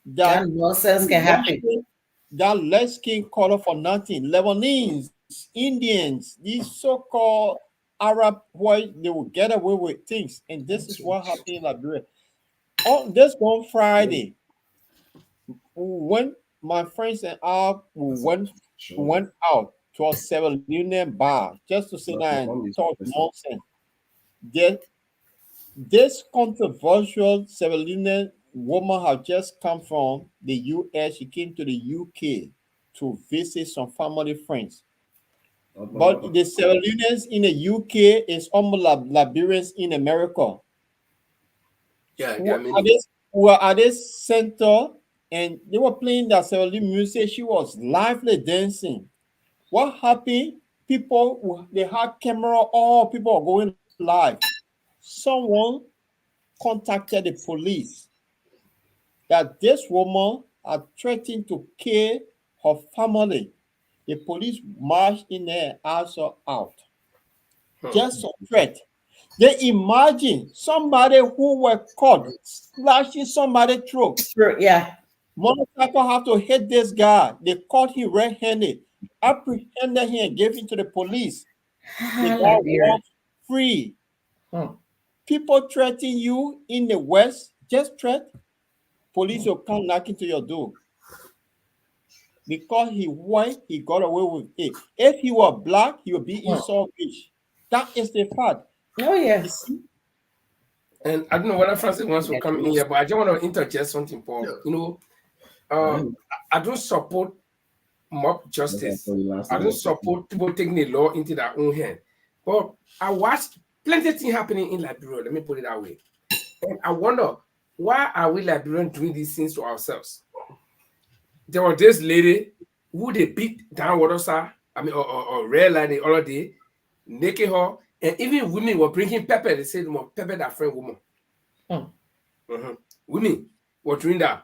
S3: that
S2: nonsense can happen.
S3: That less skin color for nothing. Lebanese, Indians, these so-called Arab boys, they will get away with things. And this is what happened in Liberia. On this one Friday, when my friends and I went out to a 7-Eleven bar just to sit down and talk nonsense. This controversial 7-Eleven woman had just come from the US. She came to the UK to visit some family friends. But the 7-Elevens in the UK is almost like Liberians in America.
S1: Yeah,
S3: were at this center, and they were playing that 7-Eleven music. She was lively dancing. What happened? People, they had camera, all people were going live. Someone contacted the police that this woman had threatened to kill her family. The police marched in there and asked her out. Just a threat. They imagine somebody who were caught slashing somebody's throat.
S2: Yeah.
S3: Motorcycle have to hit this guy. They caught him red-handed, apprehended him, and gave him to the police. The guy was free. People threaten you in the West, just threat. Police will come knocking to your door. Because he white, he got away with it. If he were black, he would be in South Beach. That is the fact.
S2: Oh yes.
S1: And I don't know whether Francis wants to come in here, but I just want to interject something, Paul. You know, I don't support mob justice. I don't support people taking the law into their own hand. But I watched plenty of things happening in Liberia. Let me put it that way. And I wonder, why are we Liberians doing these things to ourselves? There was this lady who they beat down water, or red light the other day, naked her, and even women were bringing pepper. They said, pepper that friend woman. Women were doing that.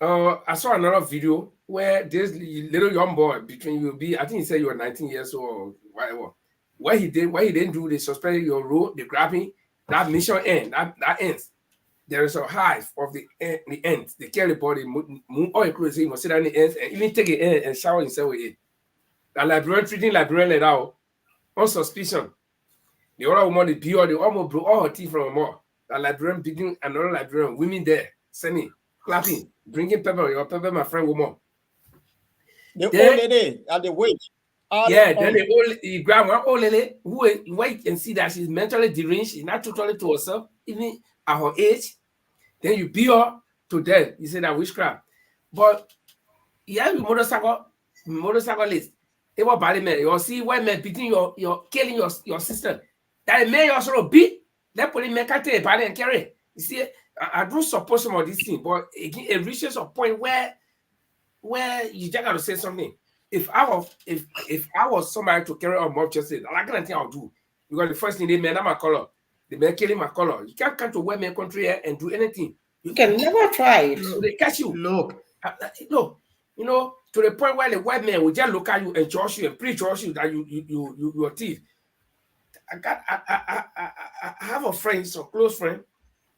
S1: I saw another video where this little young boy between you be, I think he said you were 19 years old or whatever. What he didn't do, they suspended your road, they grab him, that mission end, that ends. There is a hive of the ends. They carry the body, move all your clothes, he must sit down the ends and even take it in and shower himself with it. The Liberian treating Liberian like that on suspicion. The other woman, the beer, they almost broke all her teeth from her mouth. The Liberian beating another Liberian, women there, singing, clapping, bringing pepper, your pepper, my friend, woman.
S3: The old lady at the witch.
S1: Yeah, then you grab one old lady who wait and see that she's mentally deranged, she's not totally to herself, even at her age. Then you beat her to death. You say that witchcraft. But yeah, we motorcycle motorcyclist. They were bad men. You see white men beating your killing your sister. That may also beat. Let police men can't take a body and carry. You see, I don't support some of these things, but again, it reaches a point where you just got to say something. If I was somebody to carry on mob justice, I kind of thing I'll do. Because the first thing they men are my color. They men killing my color. You can't come to white man country here and do anything.
S2: You can never try it.
S1: So they catch you.
S4: Look,
S1: No, you know, to the point where the white man will just look at you and judge you and pre-judge you that you're a thief. I have a friend, so close friend.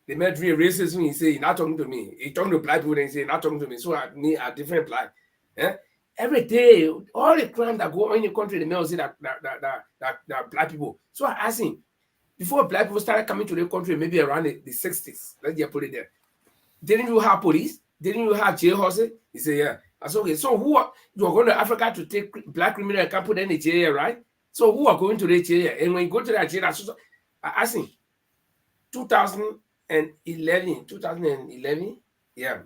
S1: They met me racism. He say, not talking to me. He talking to black people. Then he say, not talking to me. So me a different black. Yeah? Every day, all the crime that go on in the country, the men will say that black people. So I asked him, before black people started coming to the country, maybe around the 60s, let's just put it there. Didn't you have police? Didn't you have jail horses? He said, yeah. I said, okay, so you are going to Africa to take black criminals and can't put them in the jail, right? So who are going to the jail? And when you go to that jail, I asked him, 2011, yeah.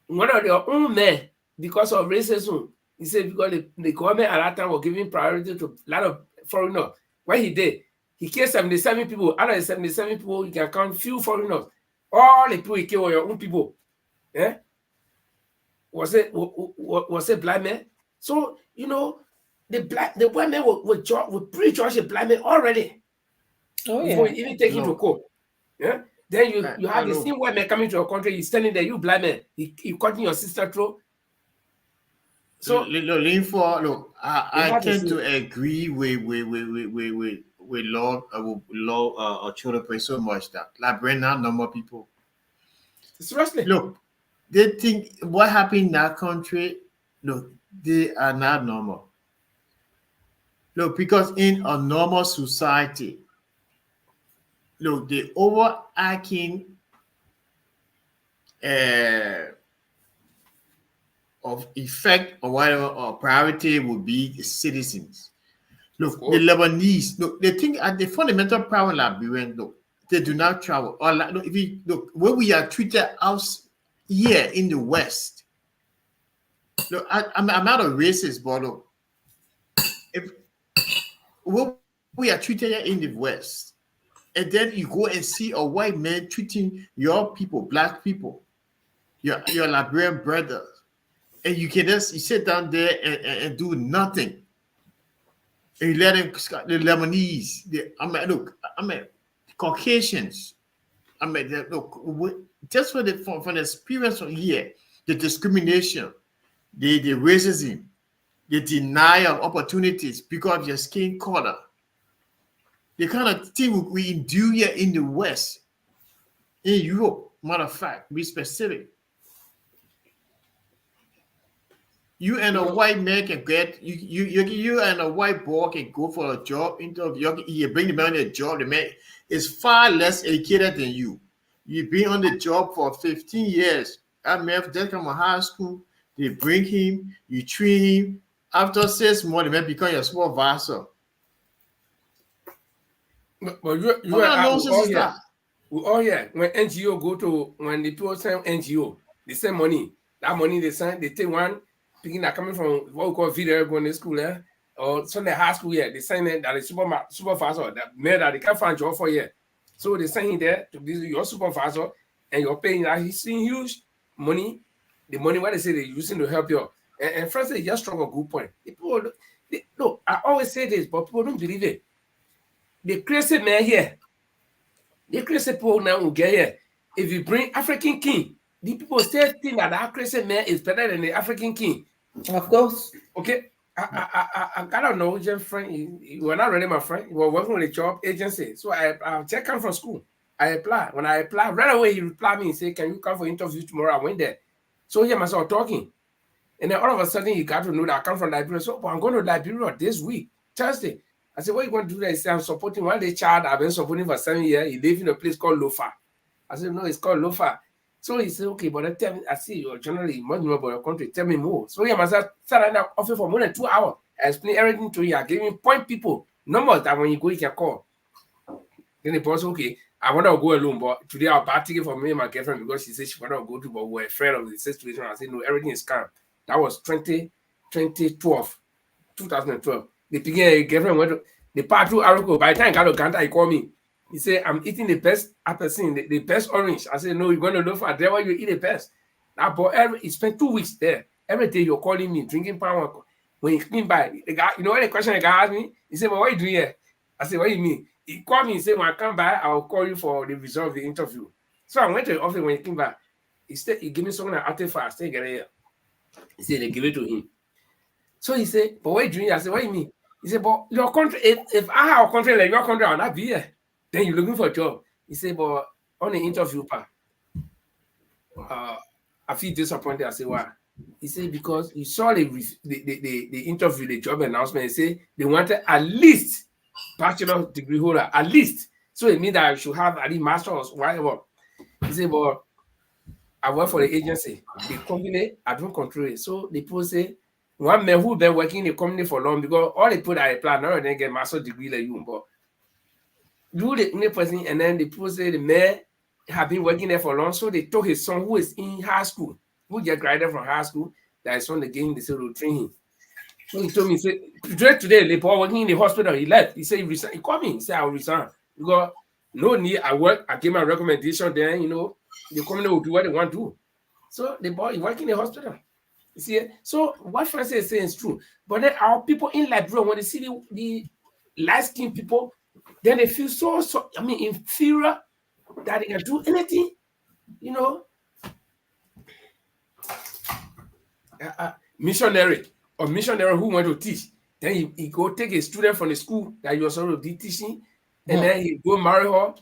S1: One of their own men, because of racism, he said because the government at that time was giving priority to a lot of foreigners. What he did, he killed 77 people. Out of the 77 people, you can count few foreigners. All the people he killed were your own people. Yeah? Was it black men? So, you know, the white men would pre-judge the black men already.
S2: Oh, yeah.
S1: Before you even take him to court. Yeah? Then you have the same white man coming to your country, he's standing there, you black man, he cutting your sister throat. So
S4: look, I tend to agree with law children so much that like bring out normal people.
S1: Seriously.
S4: Look, they think what happened in that country, look, they are not normal. Look, because in a normal society, look, the overarching of effect or whatever or priority would be the citizens. Look, the Lebanese, look, they think at the fundamental problem Liberian, look, they do not travel. Or look, if you look where we are treated out here in the West. Look, I'm not a racist, but look, if where we are treated here in the West, and then you go and see a white man treating your people, black people, your Liberian brothers, and you can just you sit down there and do nothing. And you let them, the Lebanese, Caucasians, look, just from the experience from here, the discrimination, the racism, the denial of opportunities because of your skin color, the kind of thing we endure here in the West, in Europe, matter of fact, be specific. You and a white man can get you and a white boy can go for a job interview. You bring the man on a job. The man is far less educated than you. You've been on the job for 15 years. That man just come from high school. They bring him. You train him. After 6 months, the man become your supervisor.
S1: But we all here. When NGO when the people send NGO, they send money. That money they send, they take one. Picking that coming from what we call video going to school, or Sunday high school, they send it that is supervisor, that man that they can't find job for here. So they send him there to be your supervisor, and you're paying that he's seeing huge money, the money what they say they're using to help you. And first, they just struck a good point. People, look, I always say this, but people don't believe it. The crazy man here, the crazy people now will get here. If you bring African king, the people still think that crazy man is better than the African king.
S2: Of course.
S1: Okay. I don't know, your friend. You were not really my friend. You were working with a job agency. So I just come from school. I apply. When I apply, right away he replied me and said, "Can you come for interview tomorrow?" I went there. So he and myself talking. And then all of a sudden he got to know that I come from Liberia. So I'm going to Liberia this week, Thursday. I said, "What are you going to do there?" He said, "I'm supporting one day child I've been supporting for 7 years. He lives in a place called Lofa." I said, "No, it's called Lofa." So he said, "Okay, but tell me, I see you're generally much more about your country. Tell me more." So he myself sat down office for more than 2 hours. I explained everything to you. I gave him point people, numbers that when you go, you can call. Then the boss, "Okay, I want to go alone, but today I'll buy ticket for me and my girlfriend because she said she wanted to go to, but we're afraid of the situation." I said, "No, everything is calm." That was 2012. 2012. 2012. The beginning, girlfriend went to the part through Aroko. By the time I got to Ganta, he called me. He said, I'm eating the best apple, the best orange. I said, no, you're going to look for there where you eat the best. That boy, he spent 2 weeks there. Every day you're calling me, drinking power. When he came by, the guy, you know what the question the guy asked me? He said, well, what are you doing here? I said, what do you mean? He called me and said, when I come back, I'll call you for the result of the interview. So I went to the office. When he came back, he gave me something like artifact. I said, get it here. He said, they give it to him. So he said, but what are you doing? I said, what do you mean? He said, but your country, if I have a country like your country, I'll not be here. Then you're looking for a job. He said, but on the interview part, I feel disappointed. I said, why? He said, because you saw the interview, the job announcement. He said they wanted at least bachelor's degree holder, at least. So it means that I should have at least master's, whatever. He said, but I work for the agency. The company, I don't control it. So the people say, one man who been working in the company for long, because all they put at a plan, not then get master's degree like you, but you the only person, and then the people say the man have been working there for long, so they told his son who is in high school, who just graduated from high school, that his son again, they said to train him. So he told me, he said, today, the boy working in the hospital, he left. He said, he resigned. He called me, he said, I'll resign. Because no need, I gave my recommendation, then, the company will do what they want to do. So the boy is working in the hospital. You see, so what Francis is saying is true. But then our people in Liberia, when they see the light-skinned people, then they feel so inferior that they can do anything, missionary who want to teach, then he go take a student from the school that he was already teaching, and then he go marry her,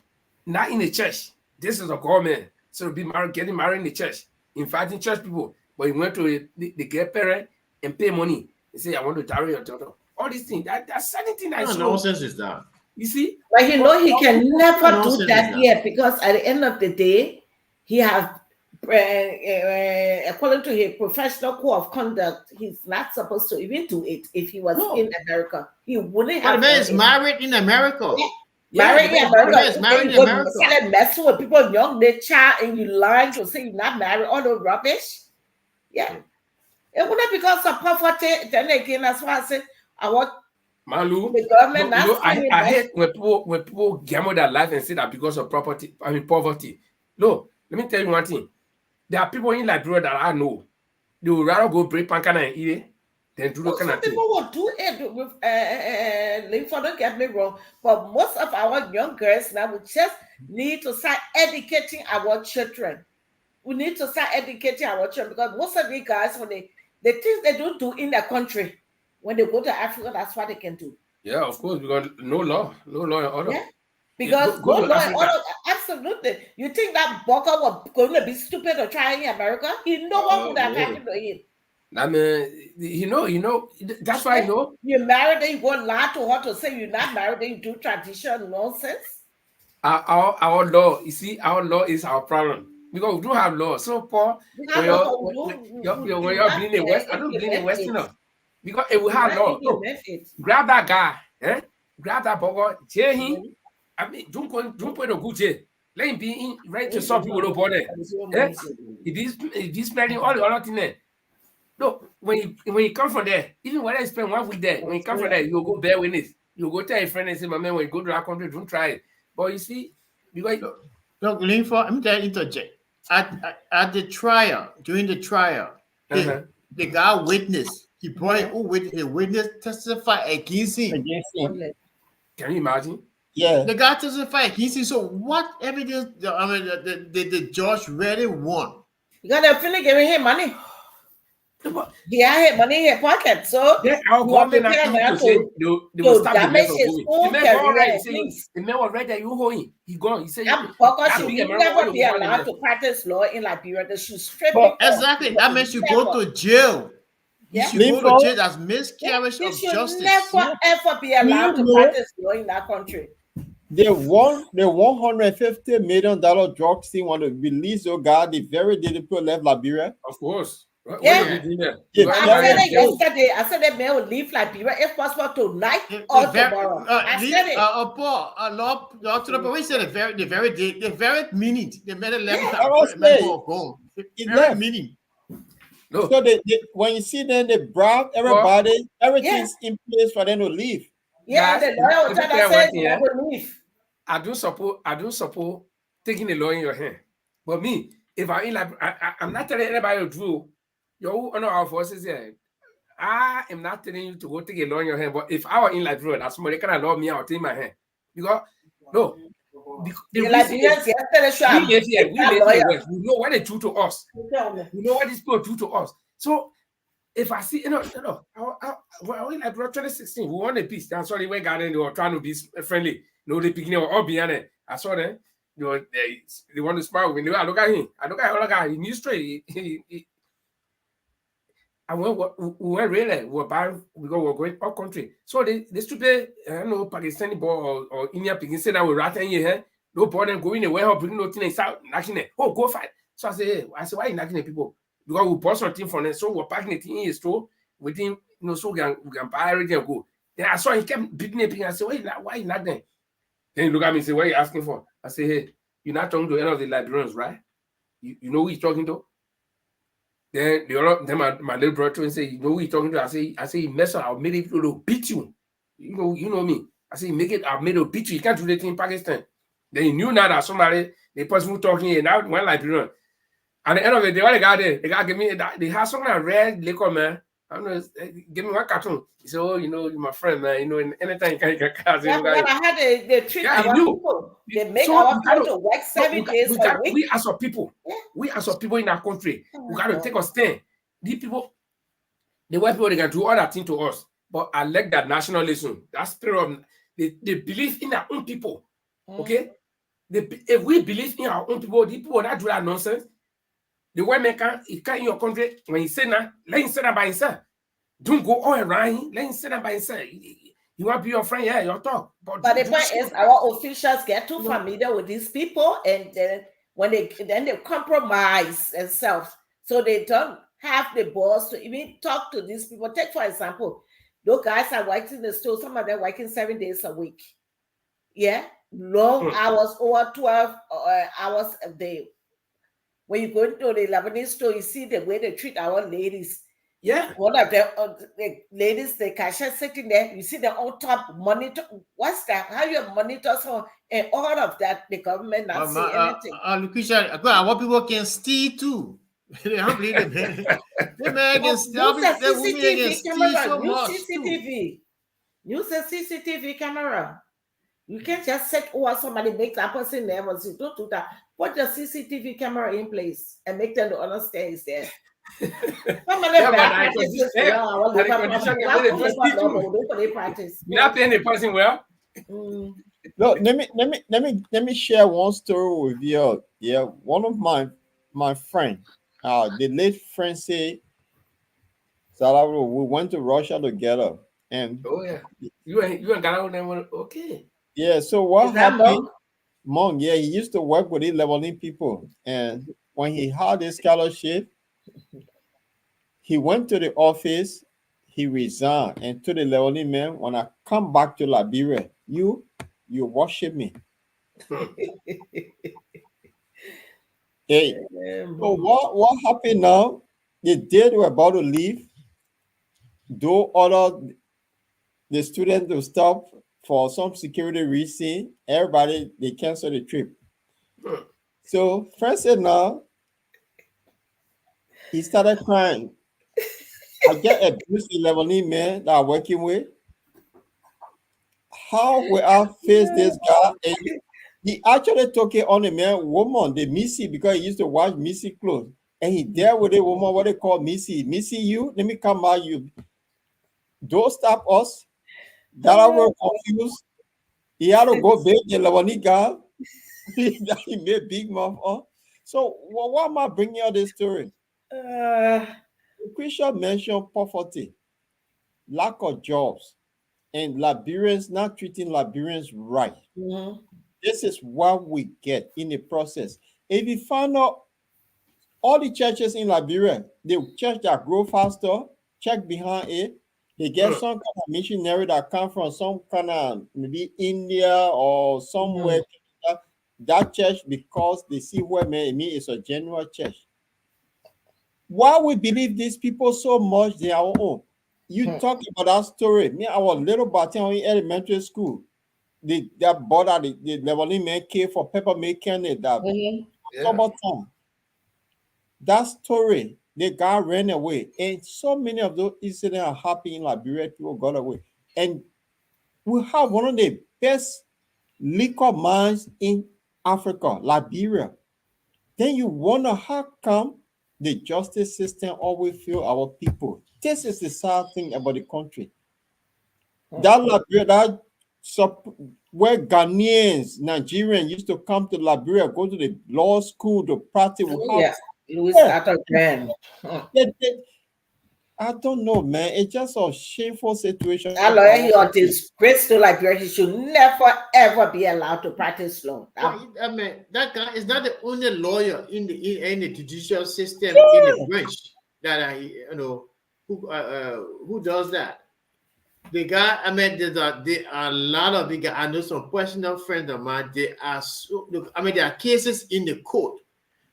S1: not in the church. This is a government, so getting married in the church, inviting church people. But he went to the girl parent and pay money. He say, I want to marry your daughter. All these things, that's anything that
S4: what nonsense is that?
S1: You see?
S2: But he can never do that yet, because at the end of the day, he have, according to his professional code of conduct, he's not supposed to even do it if he was in America. He wouldn't have.
S4: But the man is married in America.
S2: Married in America.
S4: Married in America.
S2: Started messing with people, young child, and you lying to say you're not married, all the rubbish. Yeah. It wouldn't because of poverty. Then again, that's why I said I want
S1: Malu,
S2: the government.
S1: I hate when people gamble their life and say that because of poverty. No, let me tell you one thing. There are people in Liberia that I know. They would rather go break pancana and eat it than do those kind of things.
S2: People will do it with Linford, don't get me wrong. But most of our young girls now, we just need to start educating our children. We need to start educating our children, because most of these guys, when the things they don't do in their country, when they go to Africa, that's what they can do.
S1: Yeah, of course, because no law and order.
S2: Yeah. Because no law and order, absolutely. You think that Booker was going to be stupid or trying in America? He know what would have happened to him.
S1: I mean, that's why I know.
S2: You're married, then you go lie to her to say you're not married, then you do tradition nonsense.
S1: Our law, you see, our law is our problem. Because we don't have law. So, Paul, when you're being a West, I don't blame the Westerner. Because if we have law, grab that guy, grab that bugger, jail him. I mean, don't put a good jail. Let him be in, right to some people over there. If he's spending all the other thing there. No, when you come from there, even when I spend 1 week there, when you come from there, you'll go bear witness. You'll go tell your friend and say, my man, when you go to that country, don't try it. But you see, because
S4: look, Linford, I'm going to interject. At the trial, during the trial, the guy witness, he brought a witness testify against him.
S1: Can you imagine?
S3: Yeah.
S4: The guy testified against him. So what evidence the judge really want?
S2: Because they're finna giving him money. He had money in his pocket, so
S1: our government they will stop the man from going. The man was right there, you hold him. He gone. He said,
S2: you never be allowed to practice law in Liberia. They should strip it.
S4: Exactly. That means you go to jail.
S2: Yeah.
S4: You go to jail. That's miscarriage of justice.
S2: Never ever be allowed to practice law in that country.
S3: The $150 million drug scene want to release your guy the very day they put left Liberia.
S1: Of course.
S2: Yeah. I said it yesterday. I said that man will leave Liberia if possible tonight or tomorrow. I said it.
S4: Paul, we said the very minute the man left.
S3: The very
S4: meaning.
S1: No.
S3: So when you see them, they bribe everybody. Everything's in place for them to leave.
S2: Yeah,
S1: Guys,
S2: the lawyer will
S1: if you
S2: tell
S1: tell
S2: us,
S1: one
S2: say,
S1: thing,
S2: I will leave.
S1: I don't support taking the law in your hand. But me, if I'm not telling anybody to do, you know our forces here. I am not telling you to go take a law in your hand. But if I were in Liberia, that's somebody kind of law me, I'll take my hand. Because no, the reason is we live here, West. We know what they do to us. We know what these people do to us. So if I see, well, in April 2016, we won a peace. I'm sorry, we got in, they were trying to be friendly. No, they picking all behind it. I saw them. They want to smile with me. I look at him. I look at him. He knew straight. And we were really, we're because we're going out country. So they stupid, I don't know, Pakistani boy or Indian picking say that we're right in here. No boy them going away, bringing no thing and start knocking it. Oh, go fight. So I say, why are you knocking the people? Because we bought something from them, so we're packing it in his store within, so we can buy everything and go. Then I saw he kept beating it. I said, why you not there? Then he look at me and say, what are you asking for? I say, hey, you're not talking to any of the Liberians, right? You know who he's talking to? Then my little brother and say, you know who he's talking to? I say, mess up, I'll make it to beat you. You know me. I say, I'll make it beat you. You can't do that in Pakistan. Then he knew now that somebody, the person who talking here, now one Liberian. At the end of the day, what the guy give me, they have some kind of red liquor, man. I don't know, give me one cartoon. He said, oh, you're my friend, man. Anytime you can catch
S2: yeah, but I had they treat our people. They make our people to work 7 days a week.
S1: We as a people, in our country, we got to take a stand. These people, the white people, they can do all that thing to us. But I like that nationalism, that spirit of, they believe in their own people. Okay? If we believe in our own people, the people will not do that nonsense. The white man can't in your country, when he say that, let him say that by himself. Don't go all around him, let him say that by himself. You want to be your friend, yeah, you'll talk. But
S2: the point is, our officials get too familiar with these people, and then when they compromise themselves, so they don't have the balls to even talk to these people. Take, for example, those guys are working in the store, some of them working 7 days a week. Yeah, long hours, over 12 hours a day. When you go into the Lebanese store, you see the way they treat our ladies.
S1: Yeah.
S2: One of the ladies, the cashier sitting there, you see them on top monitor. What's that? How you monitor so and all of that, the government not see anything.
S4: Lucretia, what people can steal too. They don't believe it, man. The man can steal.
S2: Use a CCTV camera.
S4: So
S2: Use a CCTV camera. You can't just set over somebody, make that person nervous. You don't do that. Put the CCTV camera in place and make them to understand it's there.
S1: We're not paying the person well.
S3: Look, let me share one story with you. Yeah, one of my friend, the late Francie Salavro, we went to Russia together, and
S1: you ain't got on one. Okay.
S3: Yeah, so what happened? Monk, yeah, he used to work with 11 people, and when he had his scholarship, he went to the office, he resigned, and told the Lebanese man, when I come back to Liberia, you worship me. Hey, so what happened now? The day they were about to leave, the students to stop for some security reason, everybody, they cancel the trip. So Frank said, now, he started crying. I get abused 11 men that I'm working with. How will I face this guy? And he actually took it on a man, woman, the Missy, because he used to wash Missy clothes. And he there with a woman, what they call Missy. Missy, you, let me come out, you. Don't stop us. That I was confused. He had to go big the Lebanese guy. He made big mouth on. So why am I bringing out this story? Christian mentioned poverty, lack of jobs, and Liberians not treating Liberians right. This is what we get in the process. If you find out all the churches in Liberia, the church that grow faster, check behind it. They get some kind of missionary that come from some kind of maybe India or somewhere. That church, because they see where it means it's a general church. Why we believe these people so much they are our own? You talk about that story. Me, I was little battalion in elementary school. That border, the Lebanon man came for pepper making it that
S1: Yeah.
S3: summertime. That story, the guy ran away, and so many of those incidents are happening in Liberia. People got away, and we have one of the best liquor mines in Africa, Liberia. Then you wonder how come the justice system always fail our people. This is the sad thing about the country. That Liberia, where Ghanaians, Nigerians used to come to Liberia, go to the law school to practice.
S2: Yeah, Louis
S3: Yeah,
S2: Atterton.
S3: I don't know, man. It's just a shameful situation.
S2: That lawyer, you're disgrace to Liberia. He should never ever be allowed to practice law.
S4: Well, I mean, that guy is not the only lawyer in the judicial system in the branch that who does that. The guy, I mean, there are a lot of the guys. I know some personal friends of mine. They are so. Look, I mean, there are cases in the court.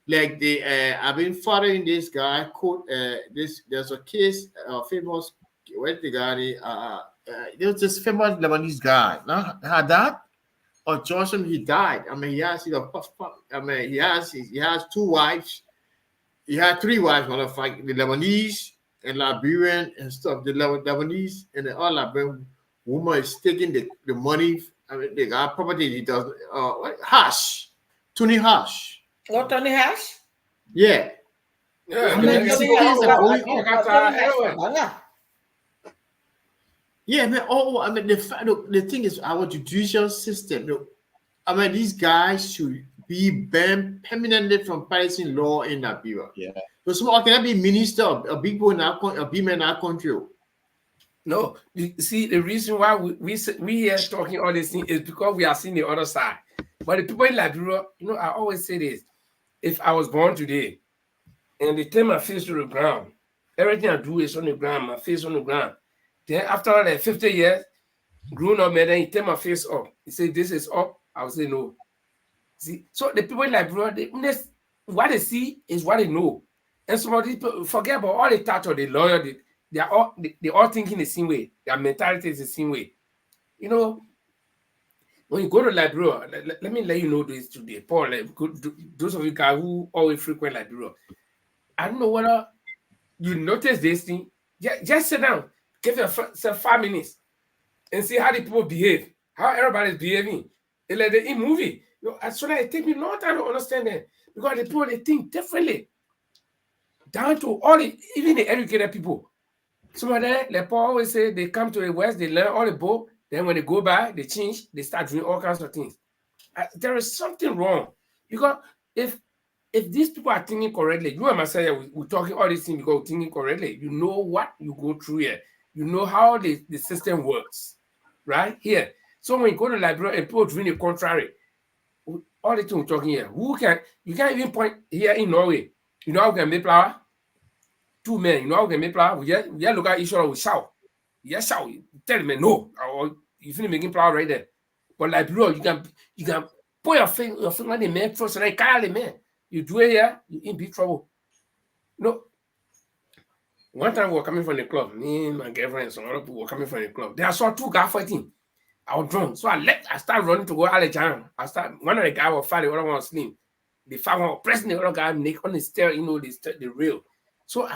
S4: Like I've been following this guy. Court. There's a case. Famous. Where's the guy? There's this famous Lebanese guy. Now, Haddad or Johnson. He died. I mean, he has. I mean, he has 2 wives. He had 3 wives. Matter of fact, the Lebanese and Liberian and stuff. The Lebanese and the all Liberian woman is taking the money. I mean, they got property. He does. Hash. Tony Hash.
S2: What, Tony Hash?
S4: Yeah.
S1: Yeah.
S4: I mean, you see things are going on. Yeah, man. I mean, the thing is, our judicial system. I mean, these guys should be banned permanently from practicing law in Liberia.
S3: Yeah.
S4: So someone cannot be minister of a big boy in our country.
S1: No, you see, the reason why we here talking all these things is because we are seeing the other side. But the people in Liberia, I always say this: if I was born today and they turn my face to the ground, everything I do is on the ground, my face on the ground. Then after like 50 years, grown up, man, then he turn my face up. He say this is up. I will say no. See, so the people in Liberia, what they see is what they know. And some of these people forget about all the title, the lawyer, they all thinking the same way. Their mentality is the same way. When you go to Liberia, let me let you know this today, Paul. Those of you guys who always frequent Liberia, I don't know whether you notice this thing. Just sit down, give yourself 5 minutes, and see how the people behave, how everybody's behaving. It's like in movie. So that it takes me a long time to understand that because the people they think differently. Down to even the educated people. Some of them, like Paul always say, they come to the West, they learn all the book. Then when they go back, they change, they start doing all kinds of things. There is something wrong. Because if these people are thinking correctly, you and myself, we're talking all these things because we're thinking correctly. You know what you go through here. You know how the system works. Right? Here. So when you go to Liberia and people doing the contrary, all the things we're talking here, you can't even point here in Norway. You know how we can make flour? 2 men, you know how we can make flour? We just look at each other, we shout. Yes, shout. Tell them no. Or you finish making flour right there. But like bro, you can put your finger on the man first and then carry the man. You do it here, you're in big trouble. One time we were coming from the club, me, my girlfriend, and some other people were coming from the club. Then I saw 2 guys fighting. I was drunk. So I started running to go out of town. One of the guys was fighting, the other one was slim. The fight was pressing the other guy neck on the stair, the rail. So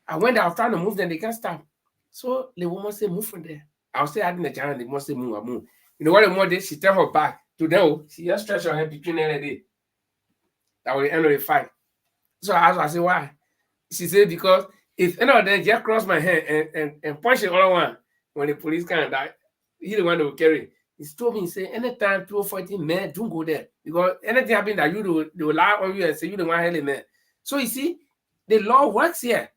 S1: I went there, I was trying to move them, they can't stop. So the woman said, move from there. I was still adding the channel, they must say, move. You know what the woman did? She turned her back to them. She just stretched her hand between them and they. That was the end of the fight. So I said, why? She said, because if any of them just cross my hand and punch the other one, when the police come, he the one that will carry. He told me, he said, anytime people fighting, man, don't go there. Because anything happens that they will lie on you and say you the one hailing man. So you see, the law works here.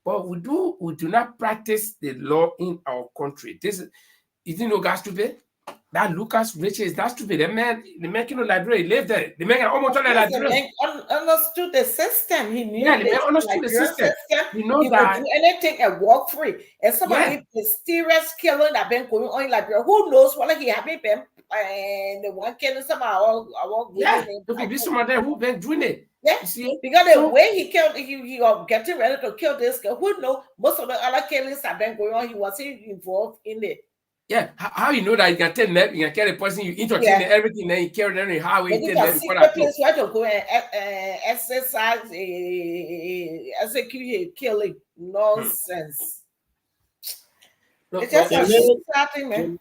S1: But we do not practice the law in our country. You didn't know God's stupid? That Lucas Richard is that stupid. The man Liberia, he lived there. The man almost on the Liberia.
S2: Understood the system. He knew
S1: the man understood the system.
S2: He could do anything and walk free. And some of the mysterious killing that been going on in Liberia, who knows whether he have been and the one killing some our
S1: Yeah,
S2: women.
S1: there could be some of them who been doing it.
S2: Yeah,
S1: You see?
S2: because the
S1: So,
S2: way he killed, he was getting ready to kill this girl. Who know most of the other killings have been going on. He wasn't involved in it.
S1: yeah, how you know that you can tell them, you can kill the person, you entertain everything, then you kill them, how
S2: But
S1: you
S2: it's
S1: tell
S2: a
S1: them before
S2: secret
S1: that.
S2: place where to go and exercise, execute killing. Nonsense. It's just a shit thing, man.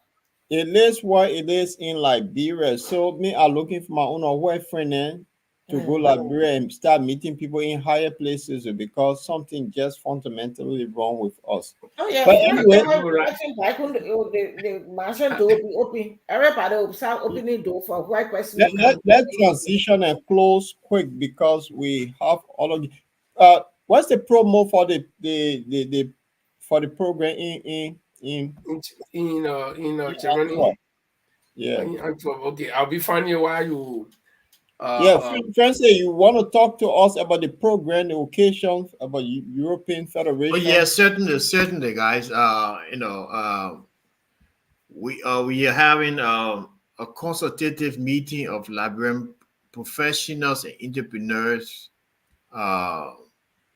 S3: It is what it is in Liberia. So me are looking for my own boyfriend to go Liberia and start meeting people in higher places because something just fundamentally wrong with us.
S2: Oh yeah,
S3: But anyway,
S2: back when the mansion door be open, everybody will start opening door for white person to come.
S3: let's transition and close quick because we have all of the what's the promo for the for the program in
S1: Germany.
S3: Yeah.
S1: Okay, I'll be finding you while you.
S3: Friends, say you want to talk to us about the program, the occasion, about European Federation.
S4: Oh yeah, certainly, guys. We are having a consultative meeting of Liberian professionals and entrepreneurs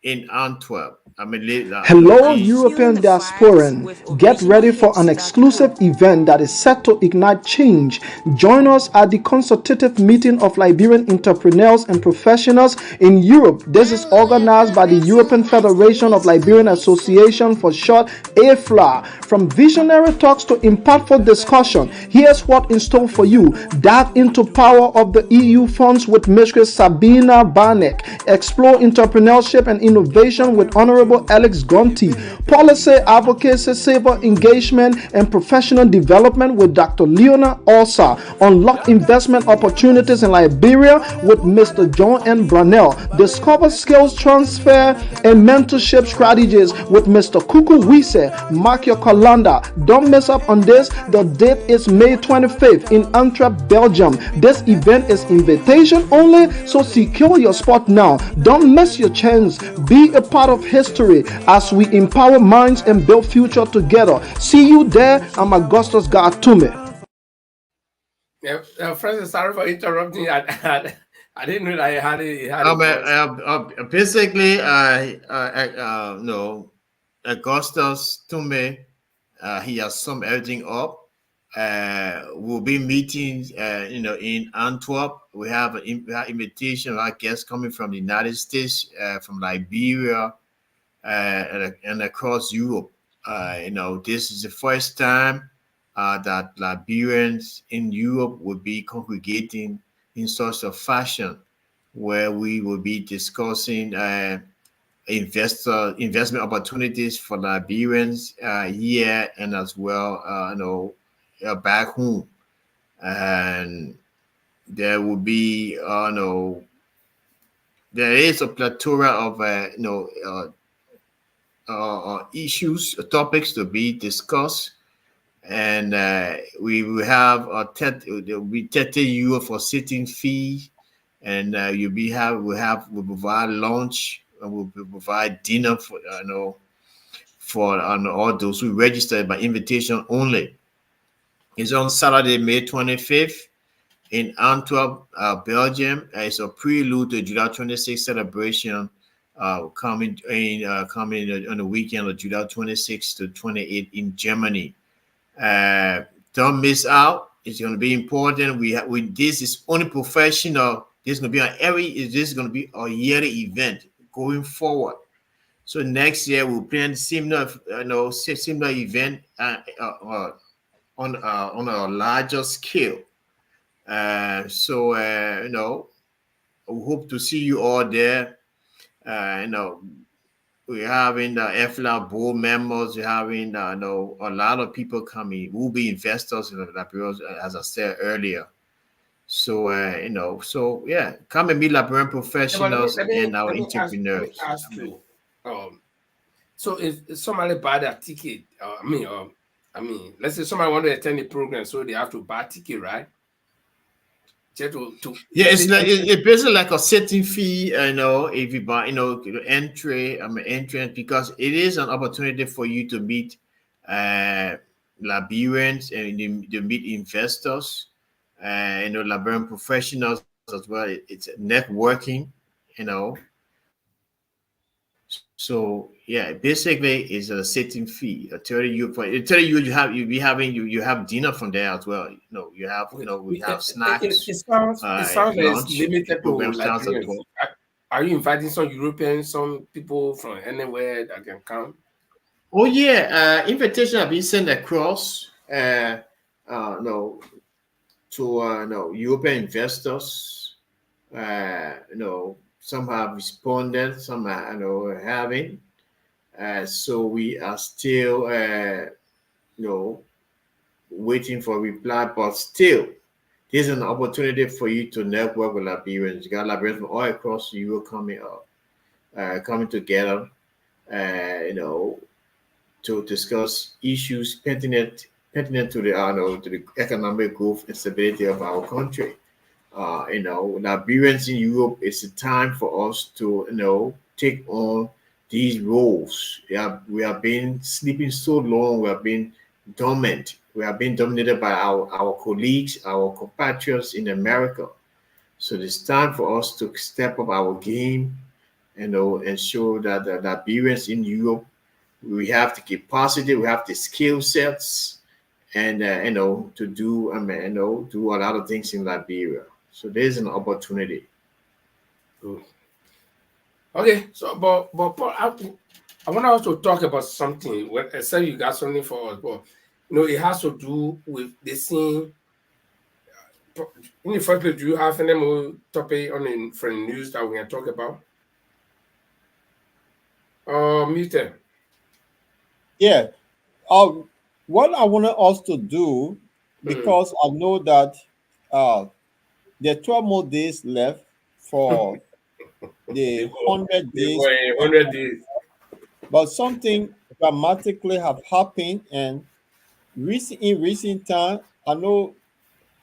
S4: in Antwerp.
S6: Hello, European diasporan. Get ready for an exclusive event that is set to ignite change. Join us at the consultative meeting of Liberian entrepreneurs and professionals in Europe. This is organized by the European Federation of Liberian Association, for short, AFLA. From visionary talks to impactful discussion, here's what in store for you. Dive into power of the EU funds with Mistress Sabina Barnek. Explore entrepreneurship and innovation with Honorable Alex Gonti. Policy advocacy, civil engagement, and professional development with Dr. Leona Orsa. Unlock investment opportunities in Liberia with Mr. John N. Brunel. Discover skills transfer and mentorship strategies with Mr. Kuku Wise. Mark your calendar. Don't miss up on this. The date is May 25th in Antwerp, Belgium. This event is invitation only, so secure your spot now. Don't miss your chance. Be a part of history as we empower minds and build future together. See you there. I'm Augustus Gatume.
S1: Francis, sorry for interrupting. I didn't know that I had it.
S4: Basically, no, Augustus Tume, he has summed everything up. We'll be meeting, in Antwerp. We have an invitation of our guests coming from the United States, from Liberia, and across Europe. This is the first time that Liberians in Europe will be congregating in such a fashion, where we will be discussing investment opportunities for Liberians here and as well, back home. And there will be, there is a plethora of issues, topics to be discussed, and we will have there will be 30 euro for sitting fee, and we'll provide lunch, and we'll provide dinner for all those who registered by invitation only. It's on Saturday, May 25th in Antwerp, Belgium. It's a prelude to July 26th celebration coming on the weekend of July 26th to 28th in Germany. Don't miss out. It's going to be important. This is only professional. This is going to be a yearly event going forward. So next year we'll plan similar event on a larger scale. We hope to see you all there. We're having the EFLA board members. We're having a lot of people coming. We'll be investors in Liberia, as I said earlier. So come and meet Liberian professionals and our entrepreneurs.
S1: Let me ask you. So if somebody buy that ticket, let's say somebody want to attend the program, so they have to buy a ticket, right?
S4: It's basically like a setting fee, if you buy, entry, because it is an opportunity for you to meet Liberians and to meet investors. Liberian professionals as well. It's networking, you know. So yeah, basically it's a sitting fee. I tell you, you have dinner from there as well. We have snacks,
S1: It sounds like it's
S4: lunch. The
S1: limited to
S4: program starts at
S1: Liberians.
S4: 12.
S1: Are you inviting some Europeans, some people from anywhere that can come?
S4: Oh yeah, invitation have been sent across. No, to no European investors. Some have responded, some are having. So we are still you know waiting for reply, but still, this is an opportunity for you to network with Liberians. You got Liberians from all across Europe coming up, coming together. You know, to discuss issues pertinent to the economic growth and stability of our country. Liberians in Europe, it's a time for us to take on these roles. We have been sleeping so long. We have been dormant. We have been dominated by our colleagues, our compatriots in America. So it's time for us to step up our game and ensure that the Liberians in Europe, we have the capacity, we have the skill sets, and to do do a lot of things in Liberia. So there's an opportunity.
S1: Mm. Okay, so but Paul, I want us to talk about something. Well, I said you got something for us, but it has to do with the scene. In the first place, do you have any more topic on the from the news that we can talk about? Mr.
S3: Yeah. What I wanted us to do,
S1: Mm.
S3: because I know that there are 12 more days left for
S1: The
S3: the
S1: boy,
S3: 100
S1: the
S3: days,
S1: boy, 100 days.
S3: but something dramatically have happened, and in recent time, I know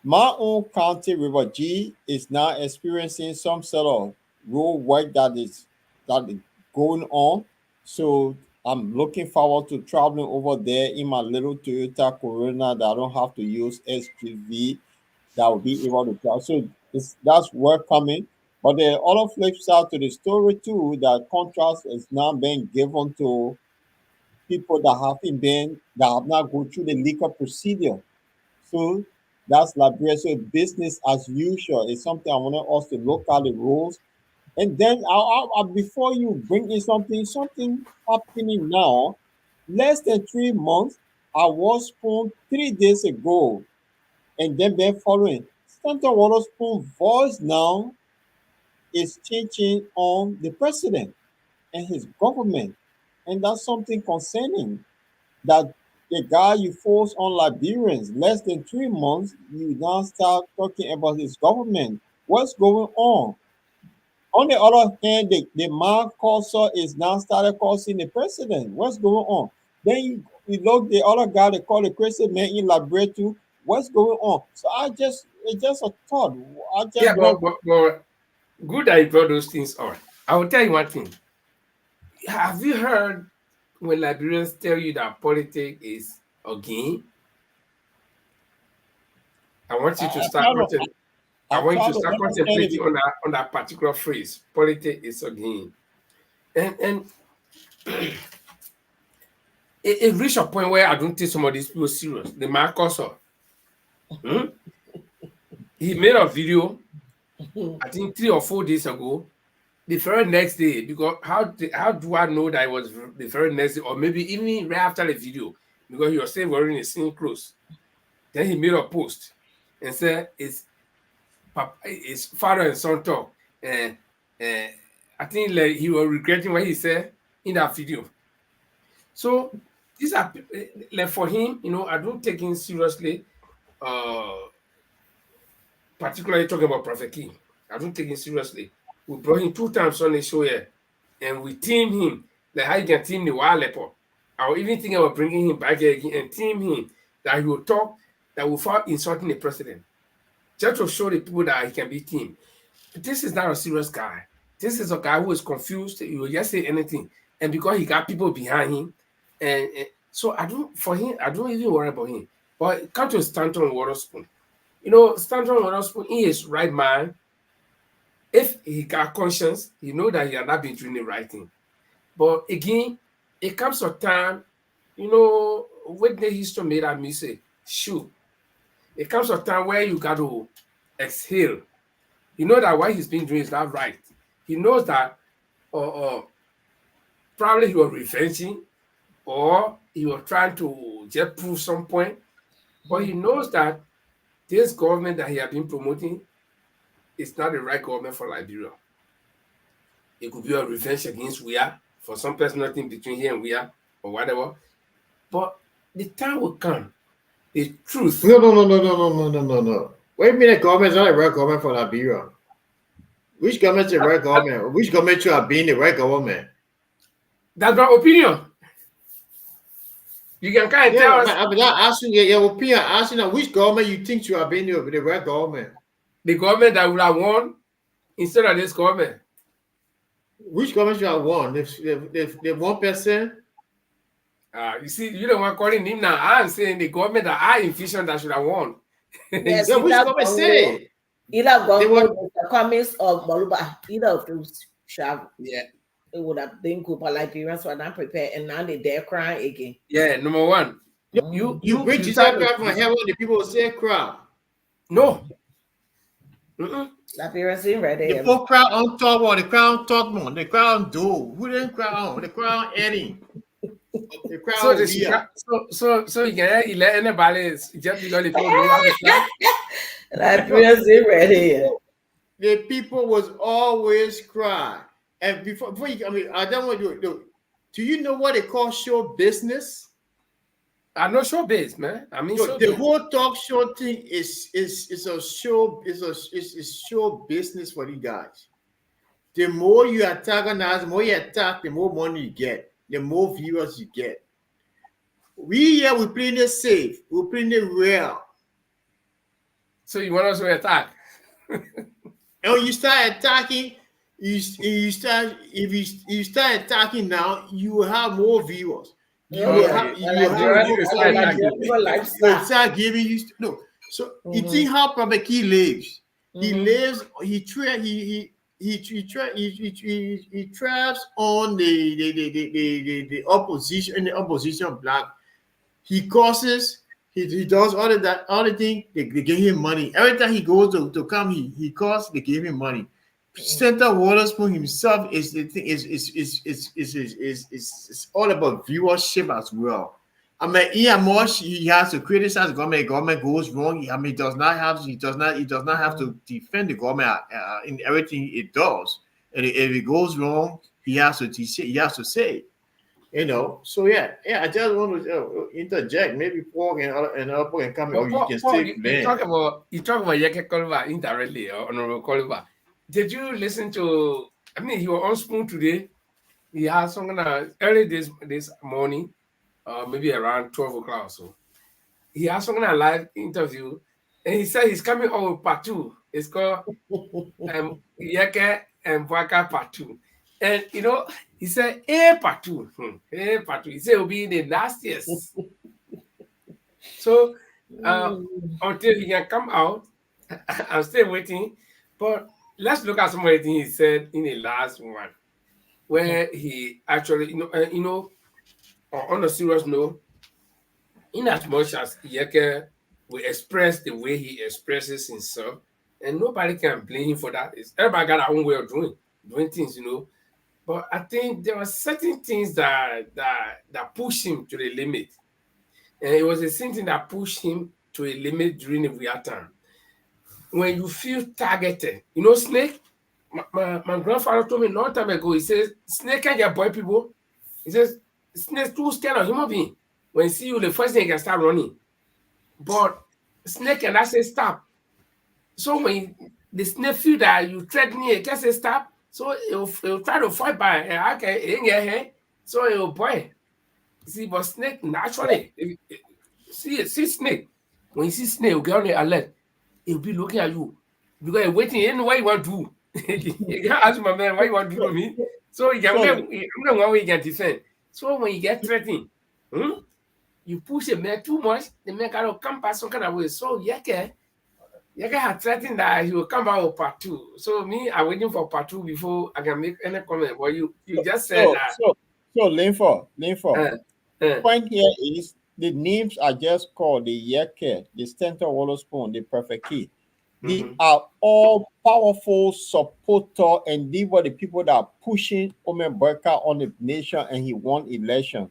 S3: my own county, River G, is now experiencing some sort of road work that is going on. So I'm looking forward to traveling over there in my little Toyota Corona that I don't have to use SGV, that will be able to travel. So that's work coming. But the other flip side to the story too, that contrast is now being given to people that have not go through the legal procedure. So that's Liberia. So business as usual is something I wanted us to look at the rules. And then before you bring in something happening now, less than 3 months, I was spoon 3 days ago, and then following. Senator Waterspoon voice now is changing on the president and his government. And that's something concerning, that the guy you force on Liberians, less than 3 months, you now start talking about his government. What's going on? On the other hand, the man cursor is now started cursing the president. What's going on? Then you look the other guy they call the crazy man in Liberia too. What's going on? So it's just a thought. I just
S1: Yeah,
S3: want
S1: but good that you brought those things on. I will tell you one thing. Have you heard when Liberians tell you that politics is a game? I want you to
S3: I
S1: start
S3: try to
S1: content. I
S3: I
S1: want you
S3: try
S1: to
S3: to
S1: start
S3: understand it
S1: contemplating
S3: because
S1: on that particular phrase. Politics is a game, and it reached a point where I don't take some of these people serious. The Marcus, he made a video, I think 3 or 4 days ago. The very next day, because how do I know that it was the very next day, or maybe even right after the video, because he was still wearing the same clothes. Then he made a post and said, "It's father and son talk," and I think like he was regretting what he said in that video. So these are like for him, I don't take him seriously. Uh, Particularly talking about Prophet King, I don't take him seriously. We brought him 2 times on the show here, and we team him like how you can team the wild leopard. I will even think about bringing him back here again and team him that he will talk that will fall insulting the president, just to show the people that he can be team. This is not a serious guy. This is a guy who is confused. He will just say anything, and because he got people behind him, and so I don't even worry about him. But come to Stanton Waterspoon. Stanton Waterspoon in his right mind, if he got conscience, he know that he had not been doing the right thing. But again, it comes a time, when the history made at me say, shoot, it comes a time where you got to exhale. You know that what he's been doing is not right. He knows that probably he was revenging or he was trying to just prove some point. But he knows that this government that he has been promoting is not the right government for Liberia. It could be a revenge against we are for some personal thing between here and we are or whatever. But the time will come. The truth.
S4: No. Wait a minute, government is not the right government for Liberia. Which government is the right government? Which government should have been the right government?
S1: That's my opinion. You can kind of tell us.
S4: I'm not asking your opinion. I'm asking which government you think should have been the right government.
S1: The government that would have won instead of this government.
S4: Which government should have won? The 1%?
S1: You see, you don't want calling him now. I'm saying the government that I envisioned that should have won.
S2: Yes,
S4: which government say?
S2: Either Gongo, the comments of Boluba, either of those shall.
S1: Yeah.
S2: It would have been good, but Liberians were not prepared, and now they're crying again.
S1: Yeah, number one.
S4: You bring Jesus Christ from heaven, the people will say cry.
S1: No.
S2: Liberians ain't ready.
S4: The folk cry on top one, the cry on top one, the cry on do. Who didn't cry on? The cry on Eddie. The cry on Leah.
S1: So you can let anybody just because the people know how to cry.
S2: Liberians ain't ready.
S4: The people was always cry. And before you, I don't want to do you know what they call show business?
S1: I know show biz, man. I mean,
S4: the whole talk show thing is a show is show business for these guys. The more you attack on us, the more you attack, the more money you get, the more viewers you get. We playing it safe, we're playing it real.
S1: So you want us to attack?
S4: And when you start attacking. You start attacking now, you will have more viewers. You start giving you no. So you think how Prophet Key lives. He lives. He traps on the opposition in the opposition black. He causes. He does all of that. All the thing they give him money. Every time he goes to come, he costs. They give him money. Senator Waterspoon himself is all about viewership as well. I mean, he has to criticize the government. Government goes wrong. He does not have to defend the government in everything it does. And if it goes wrong, he has to say. So I just want to interject. Maybe Paul and other people can come or you can still blame.
S1: You talk about Yeke Kolba indirectly, or Honorable Kolba. Did you listen to? I mean, he was on Spoon today. He had something early this morning, maybe around 12 o'clock or so. He had something a live interview, and he said he's coming on with part 2. It's called Yeke and Bwaka part 2. And he said part 2. Part 2. He said it will be in the last years. So until he can come out, I'm still waiting, but. Let's look at some of the things he said in the last one, where he actually, on a serious note, in as much as Yeke will express the way he expresses himself, and nobody can blame him for that. Everybody got their own way of doing things, But I think there were certain things that pushed him to the limit, and it was the same thing that pushed him to a limit during the real time. When you feel targeted, snake. My grandfather told me a long time ago. He says snake can get boy people. He says snake too scared of human being. When he see you, the first thing he can start running. But snake cannot say stop. So when the snake feel that you threaten it, it can say stop. So it'll try to fight by okay, so it'll boy. See, but snake naturally, see snake. When you see snake, you get on the alert. He'll be looking at you because he's waiting. He didn't know what you want to do. You can't ask my man what you want to do to me. So you can one way you can defend. So when you get threatened, you push a man too much, the man cannot come back some kind of way. So Yeke Yeke had threatened that he will come out with part 2. So me, I'm waiting for part 2 before I can make any comment. But you just said that.
S3: So Linford,
S1: Uh, uh,
S3: point here is the names are just called the Yeke, the Stentor Waterspoon, the Perfect Key. They are all powerful supporter, and they were the people that are pushing Omer Boyka on the nation, and he won election.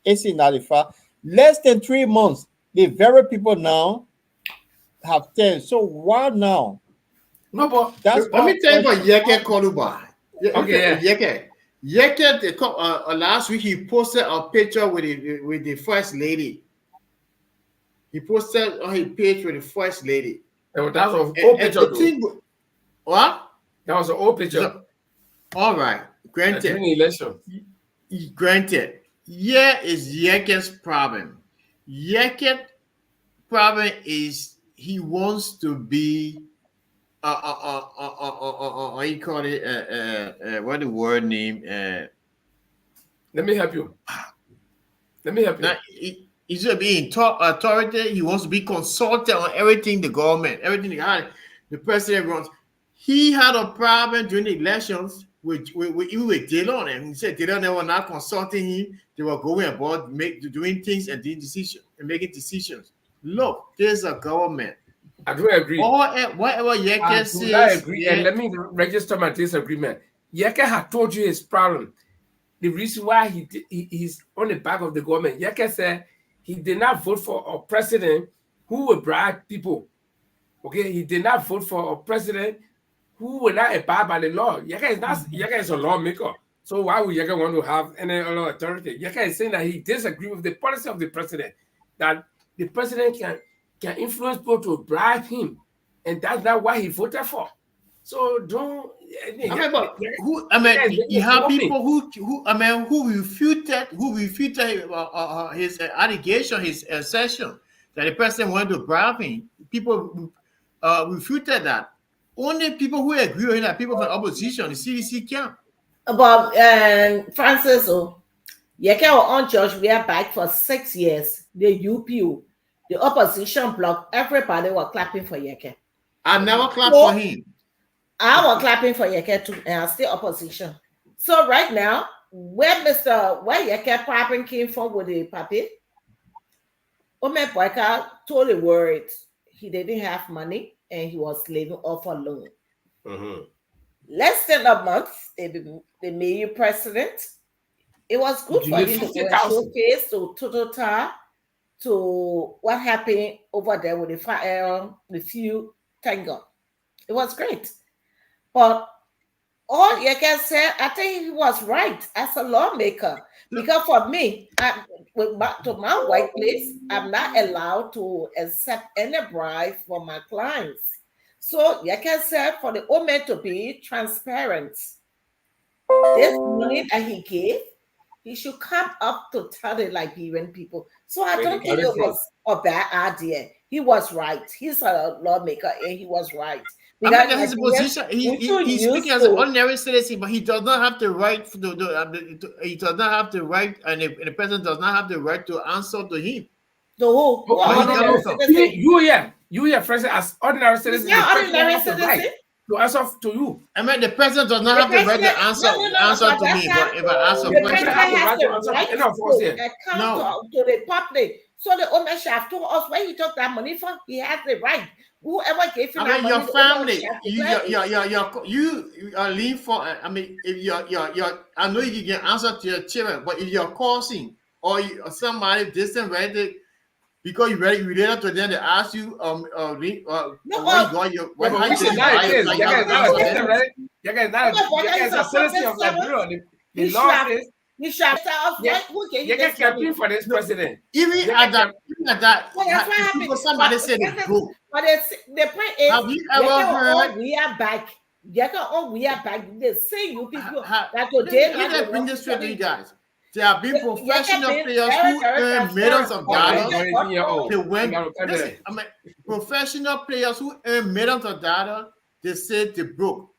S3: 1895, less than 3 months. The very people now have 10. So why now?
S1: no, but
S3: That's
S4: Let
S3: my
S4: me tell you about
S3: question.
S4: Yeke Koluba.
S1: Okay,
S4: Yeke. Yeke, last week he posted a picture with the first lady. He posted on his page with the first lady.
S1: that was an old
S4: And
S1: picture,
S4: the
S1: though.
S4: thing, what?
S1: That was an old picture.
S4: So, all right, granted.
S1: During the election.
S4: Granted, here is Yeke's problem. Yeke's problem is he wants to be what you call it what the word name
S1: Let me help you.
S4: now he's gonna be in authority. He wants to be consulted on everything the government, everything the president runs. He had a problem during the elections with Dillon, and he said Dillon, they were not consulting him. They were going about doing things and making decisions. Look, there's a government.
S1: I do agree.
S4: Whatever Yeke says,
S1: I agree. And let me register my disagreement. Yeke had told you his problem. The reason why he's on the back of the government. Yeke said he did not vote for a president who would bribe people. Okay, he did not vote for a president who will not abide by the law. Yeke is a lawmaker. So why would Yeke want to have any other authority? Yeke is saying that he disagrees with the policy of the president, that the president can influence people to bribe him, and that's not what he voted for. So don't.
S4: You have people who refuted his allegation, his assertion that the president wanted to bribe him. People refuted that. Only people who agree with him are people from the opposition, the CDC camp.
S2: But Francis, Yeke were unjudged. We are back for 6 years. The UPU, the opposition bloc, everybody were clapping for Yeke.
S4: I never clapped for him.
S2: I was clapping for Yeke too, and I'm still opposition. So right now, where Yeke problem came from with the papi, Omer Boyka told the world he didn't have money and he was living off a loan. Less than a month, they made you president. It was good for him to showcase to Total to what happened over there with the fire, the few tango. It was great. But all Yeke said, I think he was right as a lawmaker. Because for me, to my workplace, I'm not allowed to accept any bribe from my clients. So Yeke said for the Omer to be transparent, this money that he gave, he should come up to tell the Liberian people. So I don't think it was a bad idea. He was right. He's a lawmaker and he was right.
S4: Because his position, he's speaking as an ordinary citizen, but he does not have the right he does not have the right, and the president does not have the right to answer to him.
S1: You, President, as ordinary citizen, to answer to you.
S4: I mean, the president does not have the right to answer to me. But if I answer
S2: the president has the right to the public. So the owner have told us where he took that money from. He has the right. Whoever gave him that money,
S4: your family, you are lean for. I mean, if your I know you can answer to your children, but if you're causing or somebody distant relative, because you related to them, they ask you
S1: you get campaign for this president.
S2: Even
S4: at that, somebody said it's broke.
S2: But the point is, have you ever heard? We are back. We are back. They say you people that today.
S4: Let me bring this straight to you guys. There have been professional players who earn millions of dollars to win. Listen, I mean, professional players who earn millions of dollars, they say they broke.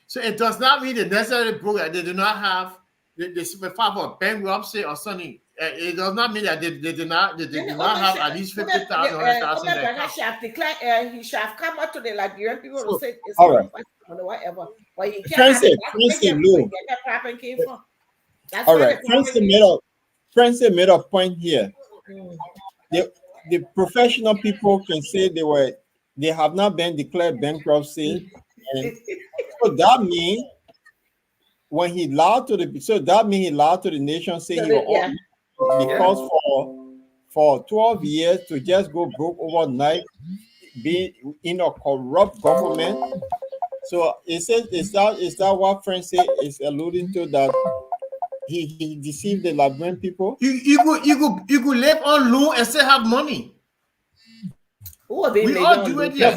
S4: So it does not mean they necessarily broke. They do not have. They file for bankruptcy or something. it does not mean that they did not have at least 50,000, 100,000 in their account.
S2: Should have declared, he should have come out to the Liberian people to say it's
S3: all right.
S2: or whatever. But he can't
S3: Francis,
S2: have
S3: Lou.
S2: get that problem came from. That's
S3: All
S2: where
S3: right,
S2: the problem
S3: Francis made a point here.
S2: Mm.
S3: The professional people can say they have not been declared bankruptcy, and so that means when he lied to the nation say he was because for 12 years to just go broke overnight, being in a corrupt government. So it says is that what Francis is alluding to, that he deceived the Liberian people?
S4: You could live on loan and still have money. We all do it here.
S3: I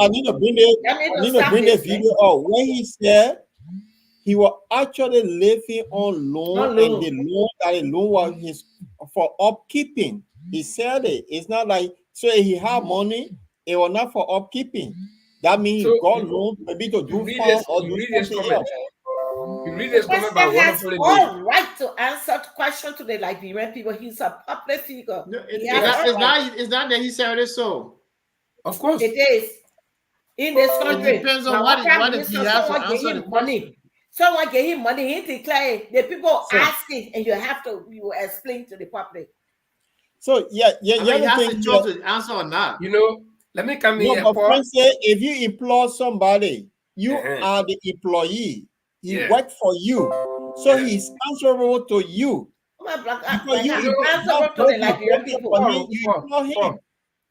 S3: need to bring the video out when he said he was actually living on loan, and the loan was his for upkeeping. He said it. It's not like so he had money, it was not for upkeeping. That means he got loan maybe to do farm or do something else.
S1: You read this comment by
S2: has all right to answer the question to the Liberian people. He's a public figure.
S4: No, it's not that he said it so.
S1: Of course.
S2: It is. In this country.
S4: It depends on what he has to answer the
S2: money. Someone gave him money, he declared, the people asking, and you explain to the public.
S3: So he has
S4: to choose to answer or not.
S1: You know, let me come in.
S3: But friend say, if you employ somebody, you are the employee. He worked for you, so he's answerable to you. Because you answerable to the Liberian people.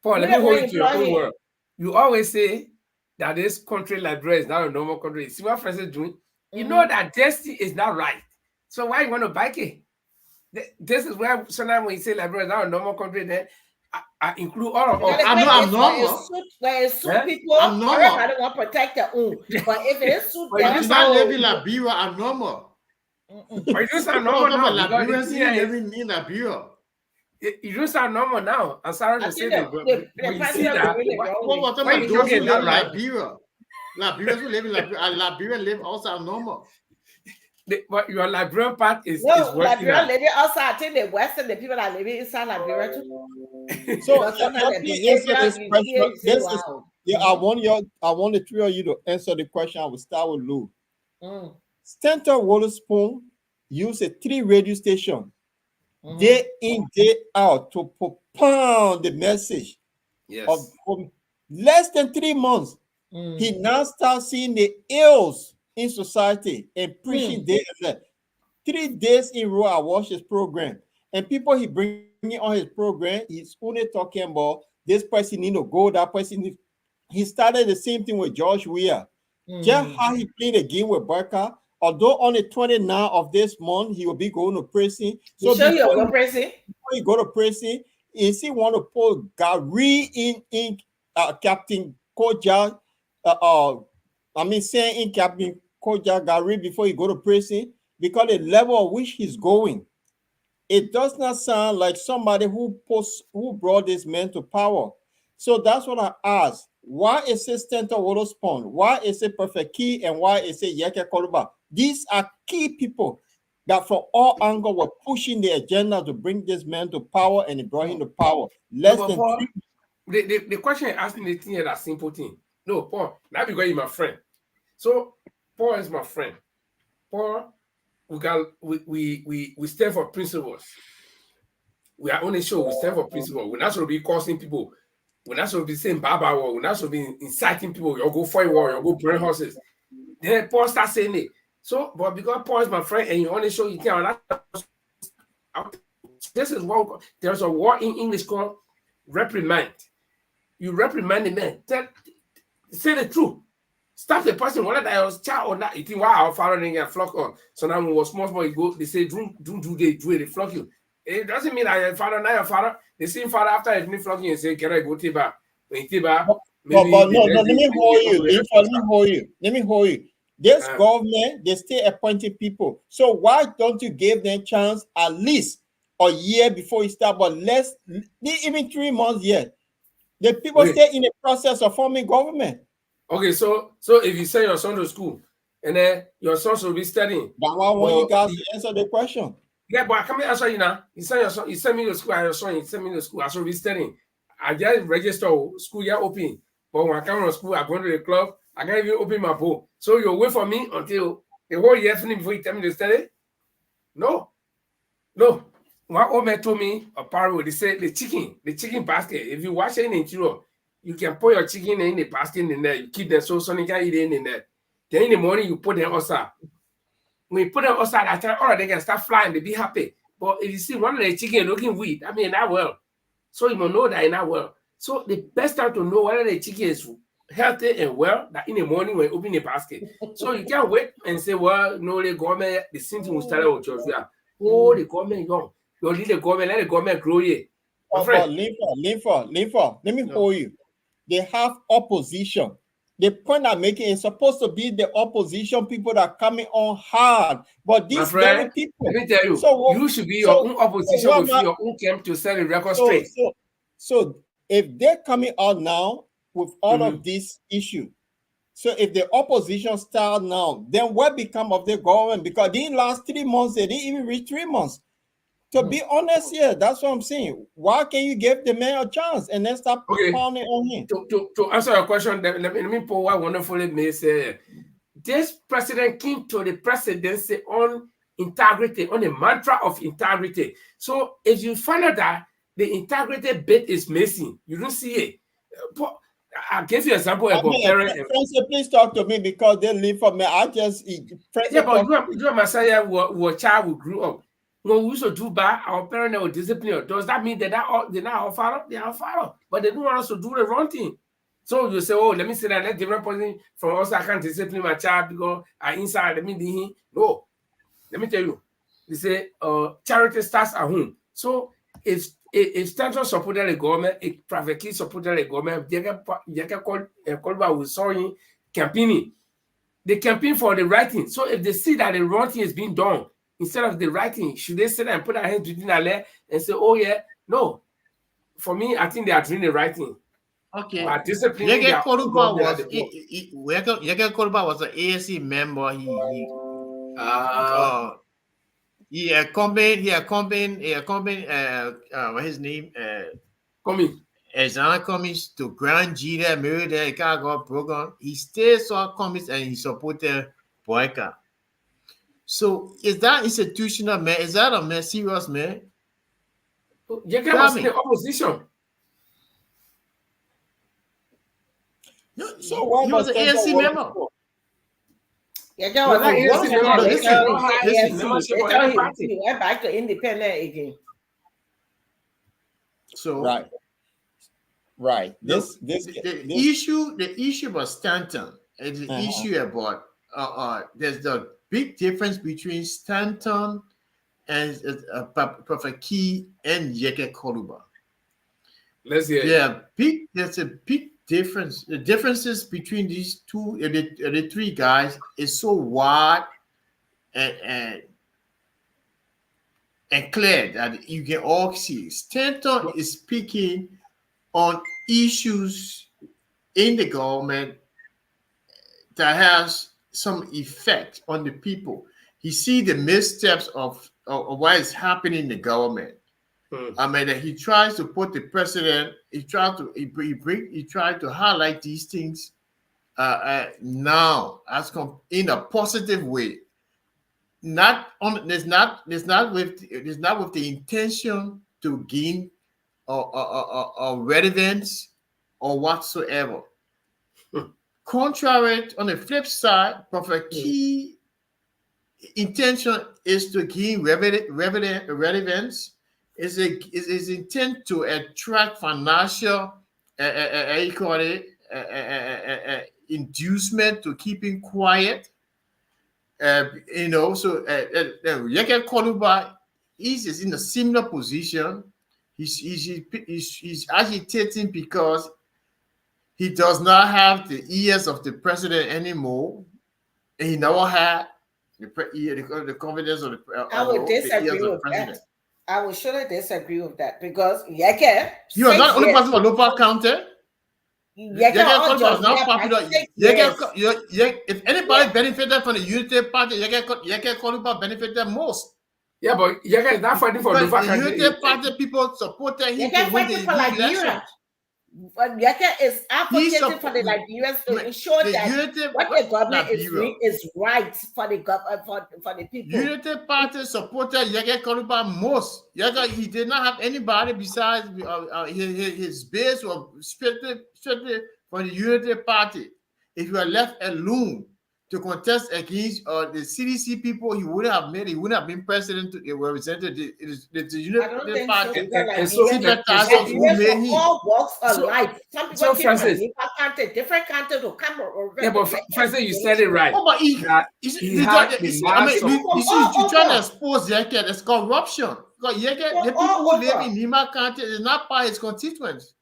S1: Paul, let me hold you to your own word. You always say that this country, Liberia, is not a normal country. See what Francis is doing? You know that destiny is not right. So why you want to bike it? This is where sometimes when you say Liberia is not a normal country, then I include all of us.
S4: I'm normal.
S2: When it's people,
S4: I'm normal.
S2: Everybody want to protect their own. But if it's suit them,
S4: you not living in Liberia, I'm normal.
S1: But you sound normal now.
S4: Liberians living in Liberia.
S1: You don't sound normal now. I'm sorry to say that, but when you see that,
S4: What about those who live in Liberia? Liberians who live in Liberia live also normal.
S1: But your Liberian part is
S2: Liberian living outside. I think the Western, the people that live inside Liberia too.
S3: So I want the three of you to answer the question. I will start with Lou. Stanton Wollaspoon used a 3 radio station day in, day out to propound the message of less than 3 months. He now starts seeing the ills in society and preaching day and night. 3 days in a row, I watched his program, and people he bringing on his program, he's only talking about this person need to go, that person. He started the same thing with George Weah. Just how he played a game with Barker. Although on the 29th of this month, he will be going to prison. So before he go to prison, is he want to put Gary in Captain Koja? Saying in Captain Koja Gary before he go to prison, because the level of which he's going, it does not sound like somebody who brought this man to power. So that's what I asked. Why is it Stanton Wollaspoon? Why is it Perfect Key? And why is it Yeke Koluba? These are key people that from all angles were pushing the agenda to bring this man to power, and it brought him to power.
S1: The question you're asking the thing is that simple thing. No, Paul, not because you're my friend. So Paul is my friend. Paul, we stand for principles. We are on a show, we stand for principles. We're not supposed to be causing people. We're not supposed to be saying Baba war. We're not supposed to be inciting people. You'll go fight war, you'll go burn horses. Then Paul starts saying it. So, but because Paul is my friend and you only show you can't. This is what there's a word in English called reprimand. You reprimand the man. Say the truth. Stop the person, whether that was child or not. You think, wow, our father didn't get flock on. So now when we were small, you go, they say, don't do they flock you. It doesn't mean that your father, not your father. The same father after he didn't flock you and say, can I go Tiba? When Tiba,
S3: let me hold you. This government, they still appointing people. So why don't you give them chance at least a year before you start, but less, even 3 months yet? The people stay in the process of forming government.
S1: Okay, so if you send your son to school and then your son will be studying.
S3: But I want you guys to answer the question.
S1: Yeah, but I come answer you now. You send your son, you send me to school, your son, you send me to school, I should be studying. I just register school, yeah, open. But when I come to school, I go to the club, I can't even open my book. So you wait for me until the whole year finish before you tell me to study? No. One old man told me a parable, they said the chicken basket. If you wash it in the interior, you can put your chicken in the basket in there, you keep them so you can eat it in there. Then in the morning, you put them outside. When you put them outside, I tell all of them can start flying, they be happy. But if you see one of the chicken looking weak, I mean, not well. So you will know that it's not well. So the best time to know whether the chicken is healthy and well, that in the morning when you open the basket. So you can't wait and say, well, no, the government, the same thing will start with church. Oh, the government young. You leave the government, let the government grow here.
S3: But Linford, let me hold you. They have opposition. The point I'm making is supposed to be the opposition people that are coming on hard. But these very people.
S1: Let me tell you, you should be your own opposition with your own camp to set the record straight.
S3: So if they're coming out now with all of these issues, so if the opposition start now, then what become of the government? Because these last 3 months, they didn't even reach 3 months. To be honest here, that's what I'm saying. Why can't you give the man a chance and then stop pounding on him?
S1: To answer your question, let me put what wonderfully may say. This president came to the presidency on integrity, on the mantra of integrity. So if you find out that the integrity bit is missing, you don't see it. I'll give you an example about parents.
S3: Please talk to me because they live for me. I just
S1: but you and Messiah were child who grew up. When we used to do bad, our parents were disciplined. Does that mean they're not our father? They are our father, but they don't want us to do the wrong thing. So you say, oh, let me say that let different person from us, I can't discipline my child because I inside, let me do him. No. Let me tell you. They say charity starts at home. So if Stanton supported the government, if private kids supported the government, they can call with sorry campaigning. They campaign for the right thing. So if they see that the wrong thing is being done, instead of the right thing, should they sit and put their hands between their legs and say, oh yeah, no. For me, I think they are doing the right thing.
S4: Okay.
S1: Yeke
S4: Koruba was an ASC member. He accompanied his name? As comes to Grand Gita, married the Chicago program. He still saw comments and he supported Boyka. So is that institutional, man? Is that a man, serious man?
S1: Yeke was in the opposition.
S3: So
S4: he was an ANC member.
S2: Yeke was he went back to independent again.
S4: So
S3: right.
S4: The issue about Stanton is the issue about there's the big difference between Stanton and Prophet Key and Yeke Koruba.
S1: Let's hear
S4: there's a big difference. The differences between these two, the three guys, is so wide and clear that you can all see. Stanton is speaking on issues in the government that has some effect on the people. He see the missteps of what is happening in the government. I mean, he tries to put the president. He tried to highlight these things now in a positive way. It's not with the intention to gain or relevance or whatsoever. Contrary, on the flip side, Prophet Key intention is to gain relevance. Is intent to attract financial inducement to keeping quiet. So Yeke Koruba is in a similar position. He's agitating because he does not have the ears of the president anymore. And he never had the confidence of
S2: I would disagree with that. I would surely disagree with that because Yeke.
S4: You are not only person for local county.
S2: all just
S4: not
S2: left by
S4: popular.
S2: 6 years.
S4: If anybody benefited from the Unity Party, Yeke Koluba benefited most.
S1: Yeah, but Yeke is not fighting for
S4: Because
S1: Nova
S4: the
S1: country.
S4: Unity Party people supported him
S2: Yeke
S4: to win the
S2: fighting for Liberia.
S4: election.
S2: But Yeke is advocating for the Liberians to ensure that what the government is doing is right for the for the people.
S4: Unity Party supported Yeke Koluba most. Yeke, he did not have anybody besides his base was strictly for the Unity Party. If you were left alone to contest against the CDC people, he wouldn't have been president to represent the Unity Party.
S2: Liberians all walks of life. Some people came from Nipa County, different county to come over.
S1: Yeah, but Francis, you said it right.
S4: Oh, but
S1: he had
S4: you're trying to expose Yeke. It's corruption. Because Yeke, the people who live in Nima County is not part of his constituents.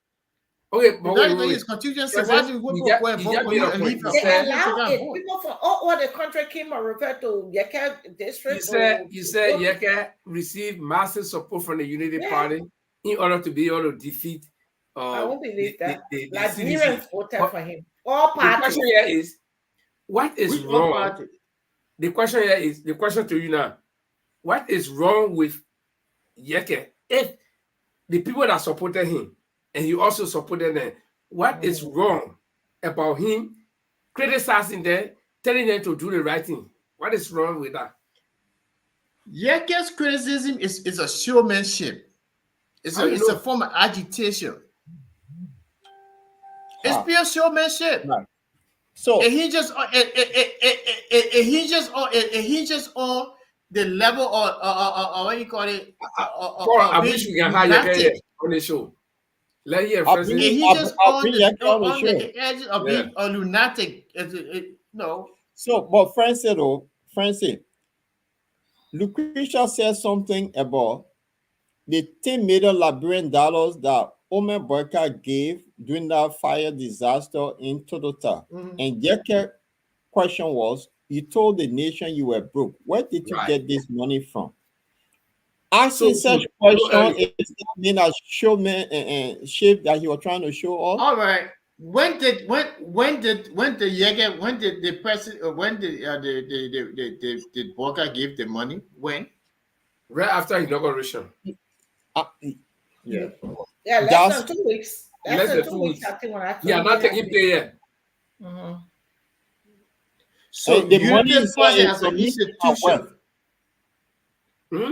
S1: Okay, but
S4: his constituency. Why do you go for vote for you and leave?
S2: They allow it. People from all over the country came and referred to Yeke district.
S1: You said Yeke received massive support from the Unity Party in order to be able to defeat.
S2: I won't believe that. Liberians voted for him. All parties.
S1: The question here is, what is wrong? The question to you now, what is wrong with Yeke if the people that supported him and he also supported them, what is wrong about him criticizing them, telling them to do the right thing? What is wrong with that?
S4: Yeke's criticism is a showmanship. It's a form of agitation. It's pure showmanship. Right. So he just on the level of what you call it.
S1: I wish we can have Yeke on the show. Let hear
S4: He's just on the edge of being a lunatic. No.
S3: So, but Francis, Lucretia said something about the $10 million Liberian dollars that Omer Boyka gave during that fire disaster in Todota. Mm-hmm. And Yeke's question was, you told the nation you were broke. Where did you get this money from? Asking such question is that mean a showman shape that he was trying to show off.
S4: All right. When did the president when did the Boyka give the money? When?
S1: Right after inauguration.
S2: Yeah, less than 2 weeks. Less than 2 weeks. I think when I
S1: not taking pay yet.
S2: Mm-hmm.
S4: So the money is as an institution.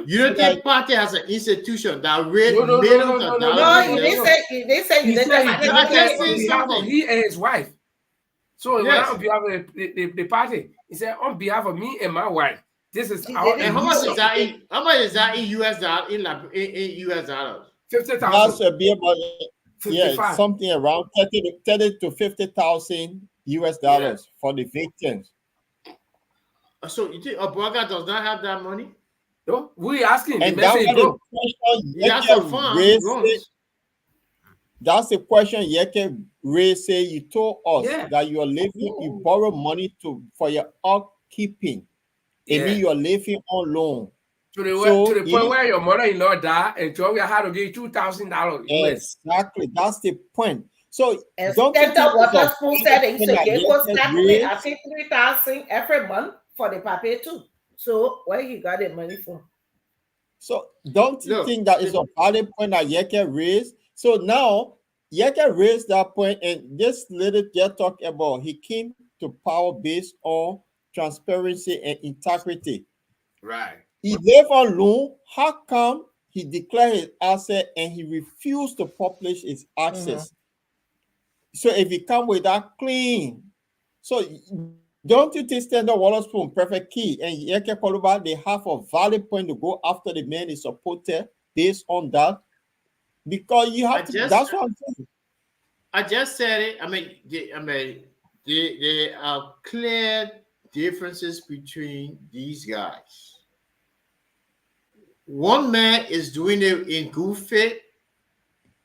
S4: Unity Party has an institution that raised millions of dollars.
S2: No, they say
S1: he and his wife. So on behalf of the party, he said, on behalf of me and my wife, this is our.
S4: And how much is that in US dollars? In US dollars?
S1: 50,000.
S3: That's be about something around 30 to 50,000 US dollars for the victims.
S4: So you think Boyka does not have that money?
S1: No, we asking.
S3: And that's the question Yeke raised. Say you told us that you are living, you borrow money for your upkeeping. It means you are living on loan.
S1: To the point where your mother-in-law died and told you how to give $2,000.
S3: Exactly, that's the point. So
S2: don't you think Waterspoon said they used to give us exactly, I think $3,000 every month for the paper too. So where he got the money from?
S3: So don't you think that is a valid point that Yeke raised? So now Yeke raised that point, and this little just talk about he came to power based on transparency and integrity.
S1: Right.
S3: He live on loan. How come he declared his asset and he refused to publish his access? Mm-hmm. So if he come with that clean, so don't you think Standard Waterspoon, Perfect Key, and Yeke Koluba, they have a valid point to go after the man is supported based on that? Because you have that's what I'm saying.
S4: I just said it. There are clear differences between these guys. One man is doing it in good faith,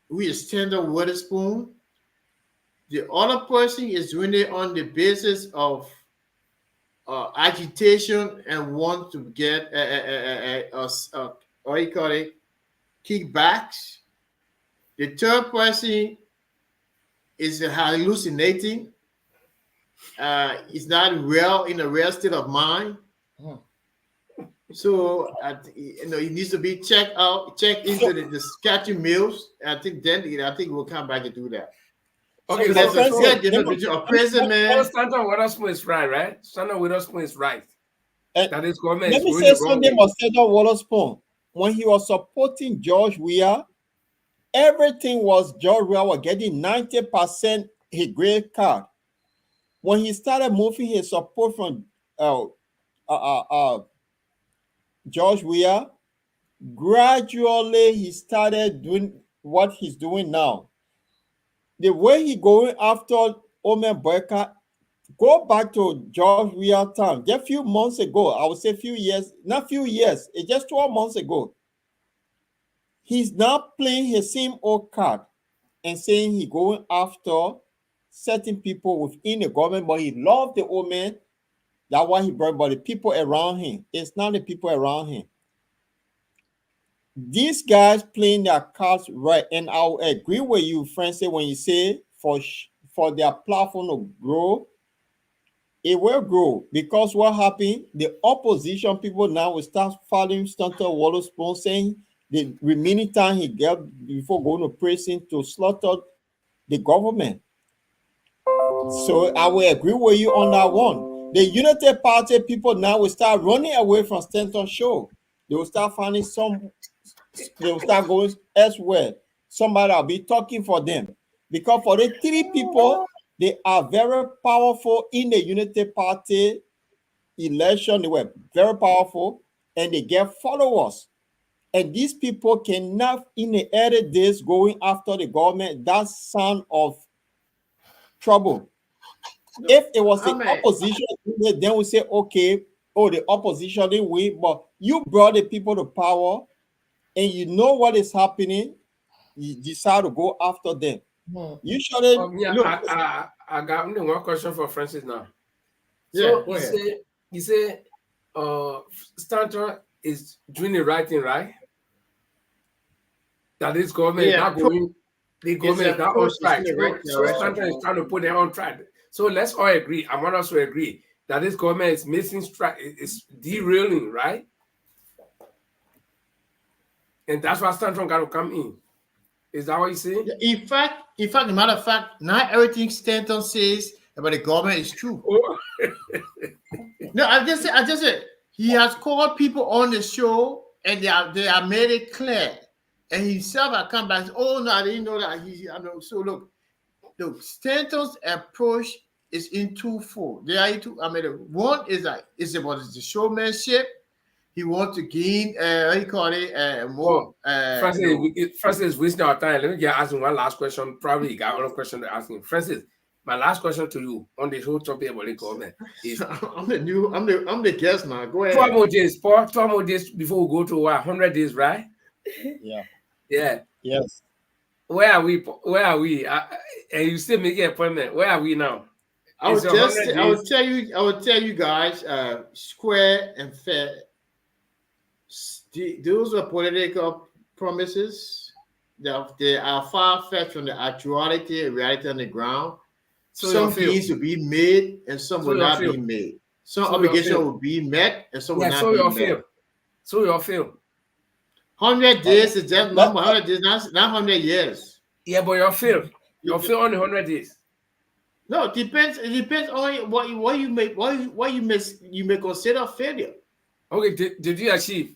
S4: who is Standard Waterspoon. The other person is doing it on the basis of agitation and want to get what you call it, kickbacks. The third person is hallucinating. Is not real in a real state of mind. So it needs to be checked into the catching meals. I think we'll come back and do that.
S1: Okay,
S4: There's a
S1: so
S4: clear difference between a prison man.
S1: Stanton Witherspoon is right? Stanton Witherspoon is right. That is government
S3: Let
S1: is
S3: me
S1: going
S3: say
S1: the wrong
S3: something
S1: way.
S3: about Senator Wallace-Spoon. When he was supporting George Weah, everything was George Weah was getting 90% his green card. When he started moving his support from George Weah, gradually he started doing what he's doing now. The way he going after Omen Boyka, go back to George Weah time. Just a few months ago, I would say few years, not few years, it's just 12 months ago. He's now playing his same old card and saying he going after certain people within the government, but he loved the old man. That's why he brought, but the people around him. It's not the people around him. These guys playing their cards right, and I'll agree with you, Francis, when you say for their platform to grow, it will grow, because what happened? The opposition people now will start following Stanton Wallace-Spoon, saying the remaining time he got before going to prison to slaughter the government. So I will agree with you on that one. The United Party people now will start running away from Stanton's show. They will start finding they will start going elsewhere. Somebody will be talking for them. Because for the three people, they are very powerful in the United Party election. They were very powerful and they get followers. And these people cannot, in the early days, going after the government, that's sign of trouble. If it was the opposition, then we say, okay, the opposition didn't win, but you brought the people to power and you know what is happening, you decide to go after them. You shouldn't.
S1: I got only one question for Francis now.
S4: Yeah,
S1: so you say Stanton is doing the right thing, right? That this government is not going, the government is not on track. So Stanton is trying to put them on track. So let's all agree. I want us to agree that this government is missing track, is derailing, right? And that's why Stanton got to come in. Is that what you say?
S4: In fact, as a matter of fact, not everything Stanton says about the government is true. No, I just said he has called people on the show and they are made it clear. And himself has come back and said, oh no, I didn't know that. So look, Stanton's approach is in twofold. One is it's about the showmanship. He wants to gain, more.
S1: Francis is wasting our time. Let me get asking one last question. Probably you got one question to ask him. Francis, my last question to you on the whole topic about the government is
S4: I'm the guest now. Go ahead.
S1: 12 more days, Paul. 12 more days before we go to 100 days, right?
S3: Yeah.
S1: Yeah.
S3: Yes.
S1: Where are we? And you still make an appointment. Where are we now?
S4: I will tell you guys, square and fair. Those are political promises. They are far-fetched from the actuality and reality on the ground. So some things will be made and some will not be made. Some obligations will be met and some will not be met.
S1: So you'll fail.
S4: 100 days is just number. 100 days, not 100 years.
S1: Yeah, but you'll fail. You'll fail on the 100 days.
S4: No, it depends. It depends on what you may consider failure.
S1: Okay, did you achieve?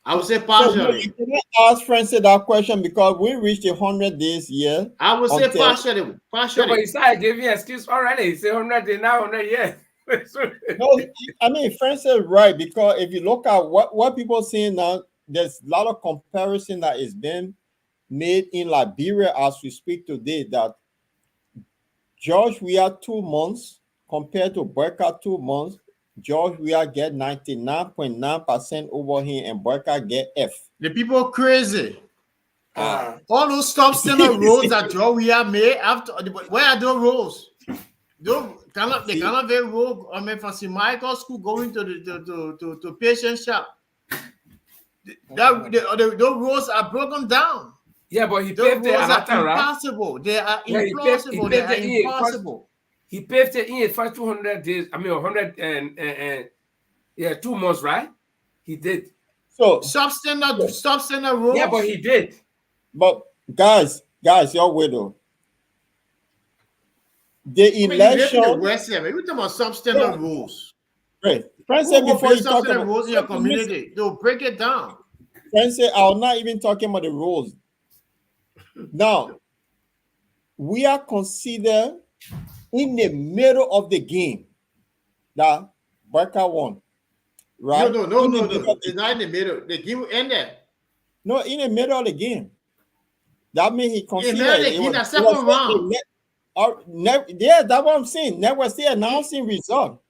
S4: I would say partially.
S3: So you cannot ask Francis that question because we reached 100 days here.
S4: I would say partially.
S1: No, but you said I gave you an excuse already. You say 100 days, now 100 years.
S3: No, I mean, Francis is right, because if you look at what people are saying now, there's a lot of comparison that is being made in Liberia as we speak today, that George Weah 2 months compared to Boyka 2 months. George Weah get 99.9% over him and Boyka get F.
S4: The people crazy. All those stop center roads that George Weah made after, where are those roads? The cannot road, from St. Michael's school going to the patient shop. Those roads are broken down.
S1: Yeah, but he
S4: Those
S1: paved it
S4: roads
S1: at
S4: are
S1: that time, right?
S4: impossible. They are
S1: Yeah,
S4: implausible. They are impossible.
S1: he paved it in the first 200 days. I mean, 100 and yeah, 2 months, right? He did.
S3: So
S4: Substandard roads.
S1: Yeah, but he did.
S3: but guys, you're widow. The
S4: I mean, you live
S3: election.
S4: in the West End. We're talking about substandard rules.
S3: Right. Friend
S4: Who
S3: said
S4: will
S3: before
S4: build
S3: you talk
S4: substandard
S3: about
S4: rules in your community? They'll break it down.
S3: friend said I'm not even talking about the rules. Now we are considered in the middle of the game that Barca won. Right?
S4: No. It's not in the middle. The game will end there.
S3: No, in the middle of the game. That means he
S4: In the
S3: considered
S4: middle of the game, a second round.
S3: Yeah, that's what I'm saying. Never still announcing result.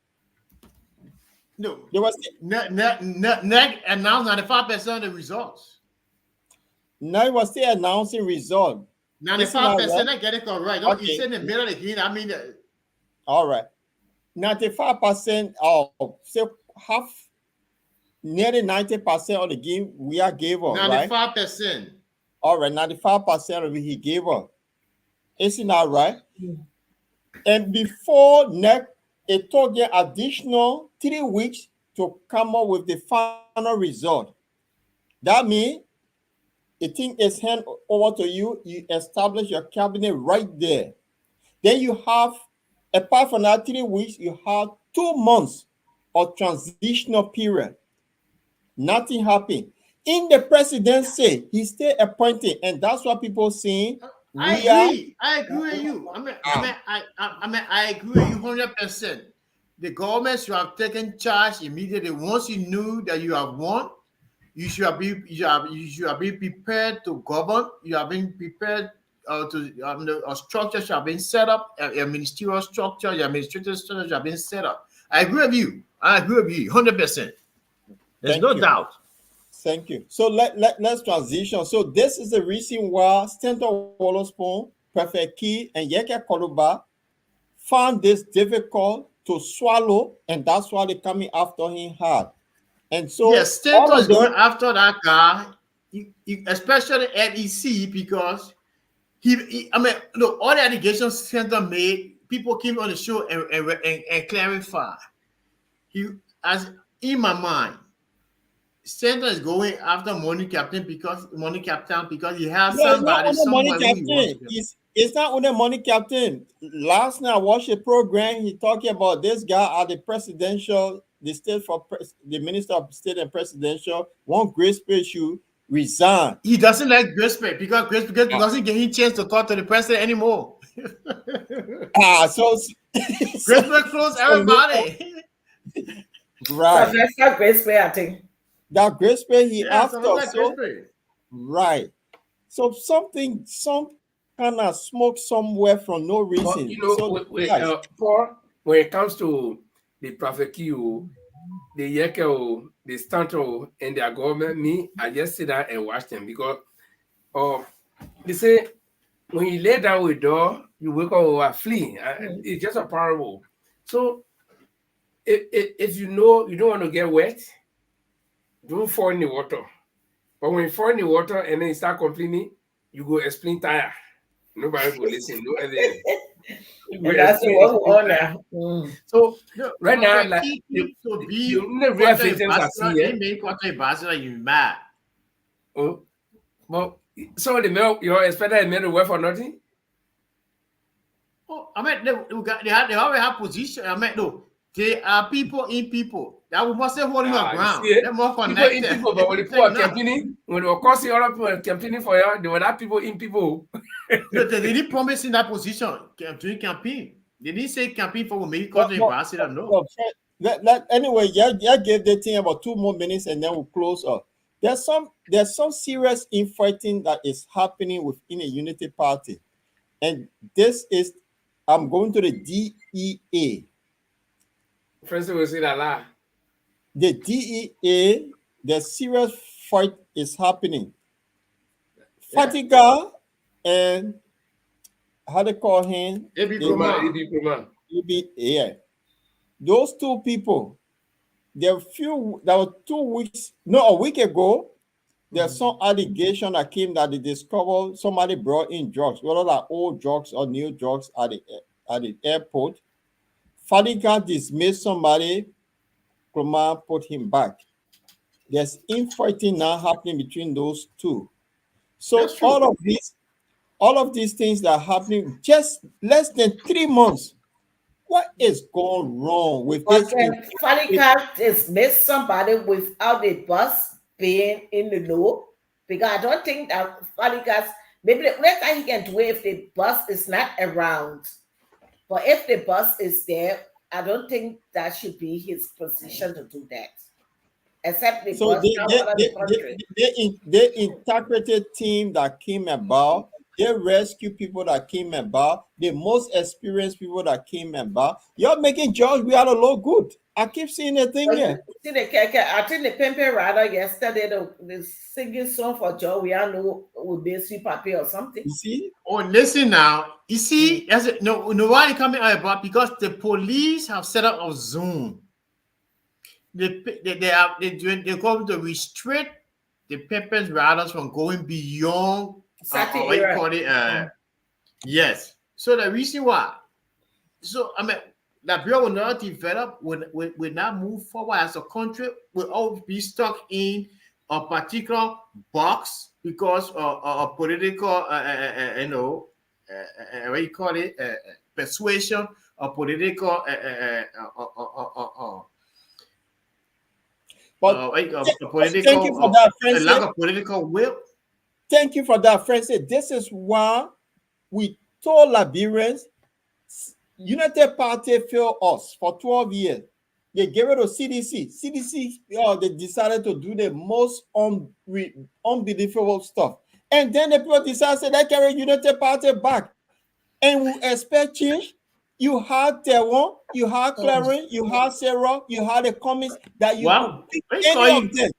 S4: No,
S3: They was
S4: NEC announced 95% of the results.
S3: now it was still announcing result.
S4: 95%, I get it correct. Don't you
S3: Okay.
S4: say in the middle of the game? I mean,
S3: All right. 95% of say half nearly 90% of the game we are gave up, right?
S4: 95%.
S3: All right, 95% of it he gave up. Isn't that right? And before next, it took them additional 3 weeks to come up with the final result. That means the thing is hand over to you. You establish your cabinet right there. Then you have, apart from that 3 weeks, you have 2 months of transitional period. Nothing happened. In the presidency, he still appointed, and that's what people saying.
S4: I agree with you. I agree with you 100%. The government should have taken charge immediately. Once you knew that you have won, you should have been prepared to govern. You have been prepared a structure should have been set up, a ministerial structure, your administrative structure should have been set up. I agree with you. 100%. There's no doubt.
S3: Thank you. So let's transition. So this is the reason why Stanton Wollaston, Perfect Key, and Yeke Koluba found this difficult to swallow, and that's why they're coming after him hard. And so
S4: yes, Stanton is going after that guy, especially NEC, because all the allegations Stanton made, people came on the show and clarify. As in my mind, Stanton is going after Money Captain because he has somebody somewhere who he wants to.
S3: It's not only Money Captain. Last night I watched a program. He talking about this guy at the presidential, the Minister of State and Presidential, one Grace issue resign.
S4: He doesn't like Grace because Grace doesn't get a chance to talk to the president anymore.
S3: So
S4: Grace close everybody.
S3: Right.
S2: So let's have Grace I think.
S3: That Grace he after right. So some kind of smoke somewhere for no reason.
S1: But, Paul, when it comes to the Prophet Q, the Yeke, the Stanton, and their government, I just sit down and watch them because they say when you lay down with door, you wake up with a flea. It's just a parable. So if you know you don't want to get wet, don't fall in the water. But when you fall in the water and then you start complaining, you go explain tire. Nobody will listen.
S2: That's what now.
S1: So right now, like
S4: to be
S1: the real victims are here.
S4: You mad?
S1: Oh, well, so the mail you're expecting the mail to work for nothing.
S4: Oh, I mean, they already have position. I mean, no, they are people in people. That we must say holding the ground. They're more connected.
S1: People in people, but when the people are campaigning, when they were causing other people campaigning for you, they were not people in people.
S4: No, they didn't promise in that position during campaign. They didn't say campaign for me because they ambassador. No.
S3: Anyway, yeah, gave the thing about 2 more minutes and then we'll close up. There's some serious infighting that is happening within a unity party, and this is I'm going to the DEA.
S1: Friends will say that lah.
S3: The DEA, the serious fight is happening. Fatiga and how they call him? Yeah. Those two people, a week ago, there's some allegation that came that they discovered somebody brought in drugs, whether they're old drugs or new drugs at the airport. Fadiga dismissed somebody, Kroma put him back. There's infighting now happening between those two. So
S4: That's true.
S3: all of these things that are happening just less than 3 months. What is going wrong with
S2: But
S3: this?
S2: can Falika dismiss somebody without the boss being in the know? Because I don't think that Falika's maybe the only time he can do it if the boss is not around. But if the boss is there, I don't think that should be his position to do that. Except the
S3: So
S2: boss comes out of the country.
S3: they interpreted team that came about. They rescue people that came about. The most experienced people that came about. You're making George we are a low good. I keep seeing a thing here.
S2: See the I think the Pempe Rider yesterday the singing song for Joe we all know would be sweet papi or something.
S3: You see?
S4: Oh, listen now. You see, no why they coming out about because the police have set up a zone. They going to restrict the Pepper's riders from going beyond what you call it. Yes. So the reason why, so I mean, Liberia will not develop, will not move forward as a country. Will all be stuck in a particular box because of a political, what you call it, persuasion, or political,
S3: But
S4: political,
S3: thank you for that,
S4: a lack of political will.
S3: Thank you for that, Francis. This is why we told Liberians, United Party failed us for 12 years. They gave it to CDC. CDC, they decided to do the most unbelievable stuff. And then the people decided they carry United Party back. And we expect change. You had Teron, you had Clarence, you had Sarah, you had the comments that you could pick any of them.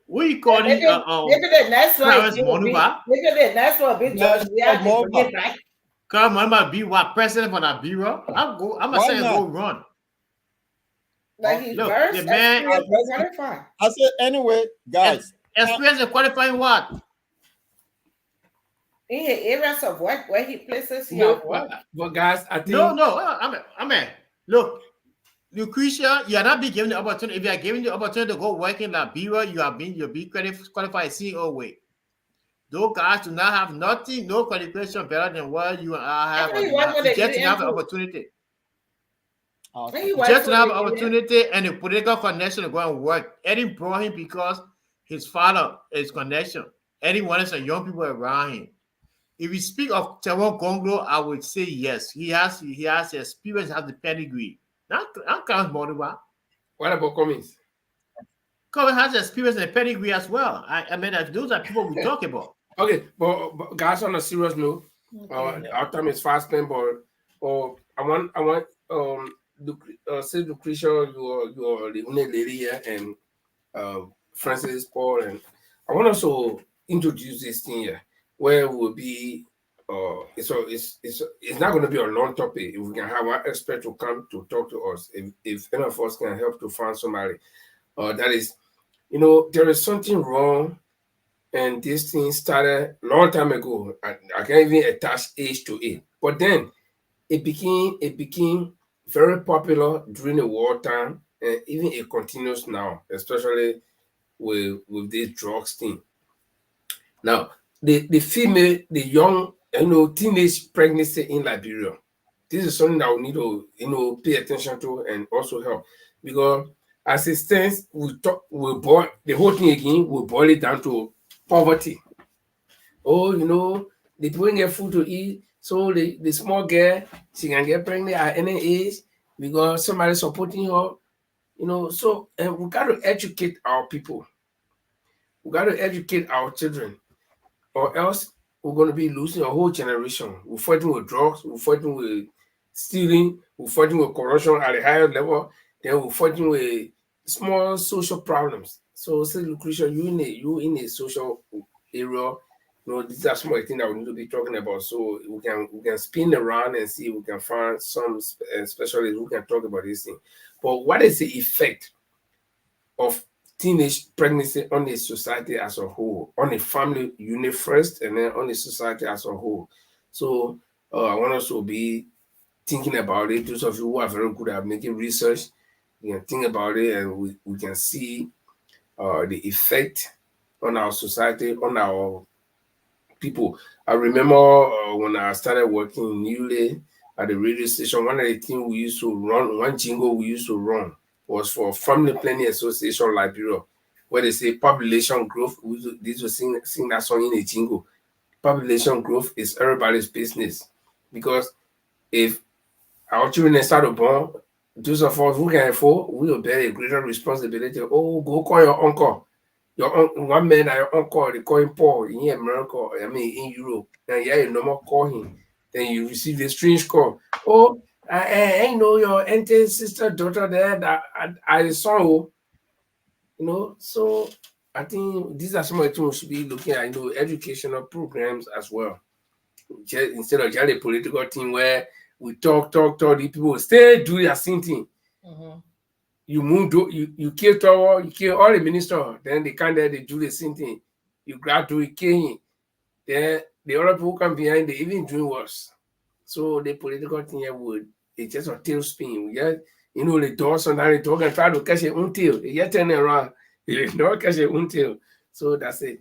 S4: What you call it?
S2: Maybe the next one will be George. Yeah, they bring it back.
S4: Come on, be what president for that bureau? I'm gonna say go run.
S2: Like he's first,
S4: the man.
S3: I said anyway, guys.
S4: Experience in qualifying what?
S2: In the areas of work where he places
S1: but guys, I think
S4: I mean, look, Lucretia, you are not being given the opportunity. If you are given the opportunity to go work in Liberia, you'll be qualified CEO way. Those guys do not have nothing, no qualification better than what you and I have. Just to have an opportunity. Just to have an opportunity and a political connection to go and work. Eddie brought him because his father is connection. Eddie wanted some young people around him. If we speak of Teron Gonglo, I would say yes. He has the experience, has the pedigree. That counts more than what.
S1: What about Cummings?
S4: Cummings has experience and pedigree as well. I mean, those are people we talk about.
S1: Okay, but guys, on a serious note, our time is fast spent, but I want say Lucretia, you're the only lady here, and Francis, Paul, and I want us to introduce this thing here, where we'll be. It's not going to be a long topic. If we can have our expert to come to talk to us, if any of us can help to find somebody, that is, there is something wrong. And this thing started a long time ago. I can't even attach age to it. But then it became very popular during the wartime, and even it continues now, especially with this drugs thing. Now, the female, the young, teenage pregnancy in Liberia. This is something that we need to, pay attention to and also help, because as it stands, the whole thing again. We boil it down to poverty. They don't get food to eat, so the small girl, she can get pregnant at any age because somebody supporting her. So we got to educate our people. We got to educate our children, or else we're going to be losing a whole generation. We're fighting with drugs, we're fighting with stealing, we're fighting with corruption at a higher level, then we're fighting with small social problems. So, say, Lucretia, you in a social area, these are small things that we need to be talking about. So we can spin around and see if we can find some specialists who can talk about this thing. But what is the effect of teenage pregnancy on the society as a whole, on the family unit first, and then on the society as a whole. So I want us to be thinking about it. Those of you who are very good at making research, you can think about it, and we can see the effect on our society, on our people. I remember when I started working newly at the radio station, one of the things we used to run, one jingle we used to run was for Family Planning Association Liberia, where they say population growth. They used to sing that song in a jingle. Population growth is everybody's business, because if our children start to born, those of us who can afford, we will bear a greater responsibility. Oh, go call your uncle. One man and your uncle, they call him Paul in America, I mean in Europe. And yeah, you no more call him. Then you receive a strange call. Oh, I know your auntie, sister, daughter there that I saw. So I think these are some of the things we should be looking at, educational programs as well. Instead of just a political thing where we talk, the people stay do their same thing.
S2: Mm-hmm.
S1: You kill Tower, you kill all the minister, then they can't they do the same thing. You graduate, kill him. Then the other people come behind, they even doing worse. So the political thing here it's just a tailspin. The door sometimes they talk and try to catch their own tail. They just turn around, they don't catch their own tail. So that's it.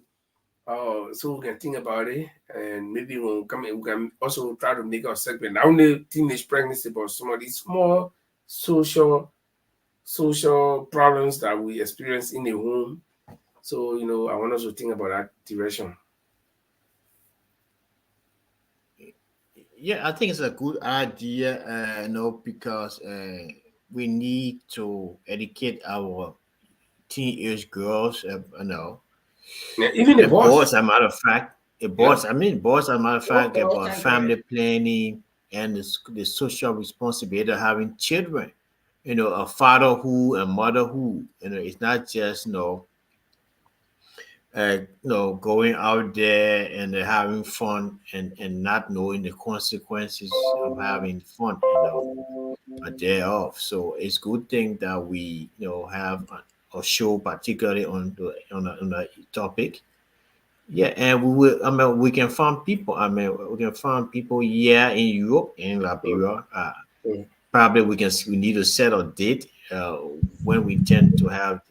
S1: So we can think about it, and maybe when we come in, we can also try to make our segment not only teenage pregnancy, but some of these small social problems that we experience in the home. So I want us to think about that direction.
S4: Yeah, I think it's a good idea, because we need to educate our teenage girls,
S1: Yeah, even the boss.
S4: boys, as a matter of fact, boys, as a matter of fact, about family planning and the social responsibility of having children, a fatherhood and motherhood. It's not just, going out there and having fun and not knowing the consequences of having fun, a day off. So it's good thing that we, have a show particularly on the topic. Yeah, and we can find people. We can find people here in Europe, in Liberia. Probably we need to set a date when we tend to have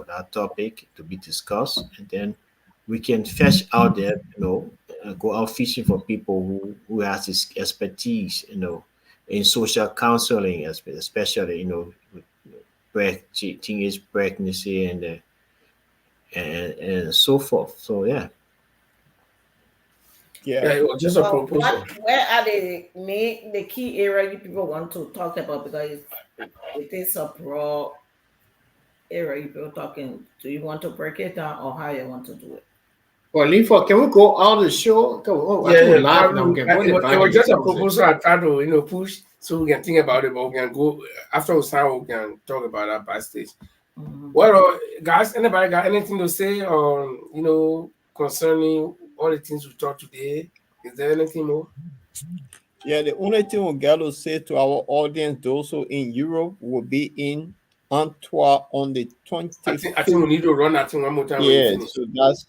S4: that topic to be discussed, and then we can fetch out there, go out fishing for people who has this expertise, in social counseling, especially with teenage pregnancy and so forth. So yeah,
S1: it was just a proposal.
S2: Where are the key area you people want to talk about, because it is a broad area you people talking. Do you want to break it down, or how you want to do it?
S4: Well, Linford, can we go out the show?
S1: It was just a proposal I tried to push, so we can think about it, but we can go after we start. We can talk about that backstage. Mm-hmm. Well, guys, anybody got anything to say concerning all the things we talked today? Is there anything more?
S3: Yeah, the only thing we got to say to our audience, those who in Europe, will be in Antwerp on the 25th.
S1: I think we need to run that thing one more time.
S3: Yeah, so that's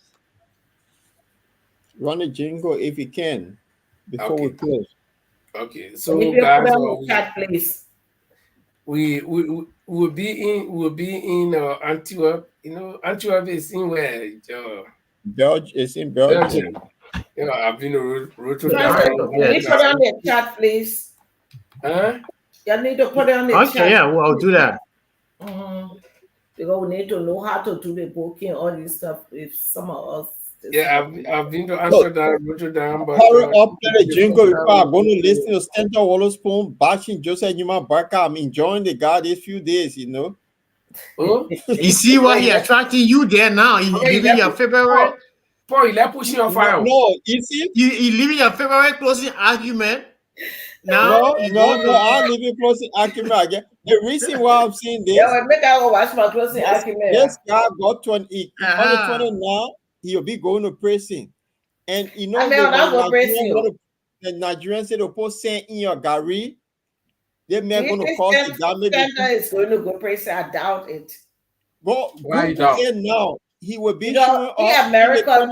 S3: run a jingle if you can before we close.
S1: Okay, so guys, please. We will be in Antwerp. Antwerp is in where?
S3: Belgium is in Belgium.
S1: I've been to
S2: Rotterdam. Can you put on the chat, please?
S1: Huh?
S2: You need to put it on the chat.
S4: Okay, yeah, well, I'll do that.
S2: Because we need to know how to do the booking, all this stuff. If some of us.
S1: Yeah, I've been to Amsterdam, Rotterdam, but
S3: hurry up, play the jingle. If I'm going to listen to Stanton Wollerspoon bashing Joseph Newman Barker, I'm enjoying the guy these few days,
S1: Oh?
S4: You see why he attracting you there now? He leaving your February.
S1: Paul, he left pushing your file.
S3: No, you see?
S4: He leaving your February closing argument.
S3: Now, no, I'm leaving closing argument again. The reason why I'm saying this.
S2: Yeah, make I go watch my closing argument.
S3: This guy got 20. On the 20 now, he'll be going to prison. And the Nigerians say the post saying in your Gary, they may going to cause the damage.
S2: Is going to go prison. I doubt it.
S3: Go
S1: Why
S3: Google
S1: not?
S3: it now. He will be
S2: You know,
S3: showing
S2: in
S3: up in the
S2: America,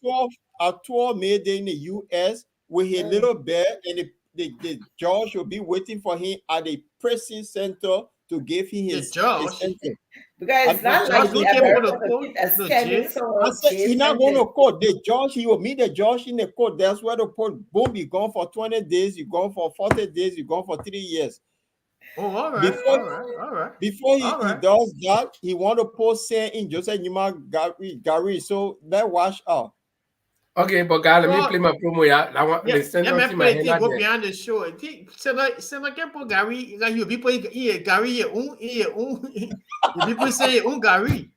S3: 29 at 12 midday in the US with his little bear, and the judge will be waiting for him at the prison center to give him
S4: The
S3: his
S4: judge,
S3: sentence.
S2: because it's
S3: The
S2: not
S4: judge
S2: like
S3: judge
S2: in
S4: don't came for
S3: will
S4: the
S2: America, the
S4: court,
S2: kid that's
S4: the
S2: sending
S4: jail.
S3: I
S2: someone's
S3: said
S2: jail
S3: he's not going
S2: sentence.
S3: to court. The judge, he will meet the judge in the court. That's where the court, boom, you gone for 20 days, you gone for 40 days, you gone for 3 years.
S4: Oh, all right,
S3: Before
S4: all right.
S3: before
S4: All
S3: he
S4: right.
S3: does that, he want to post saying in Joseph Nima Gary. So let's watch out.
S1: Okay, but guys, let me play
S4: Well,
S1: my promo. Yeah, I want
S4: yeah,
S1: they send
S4: yeah,
S1: out
S4: man,
S1: to my
S4: play
S1: hand
S4: thing
S1: out
S4: go
S1: there.
S4: behind the show. C'est like pour Gary, like you people, Gary, you people say Gary.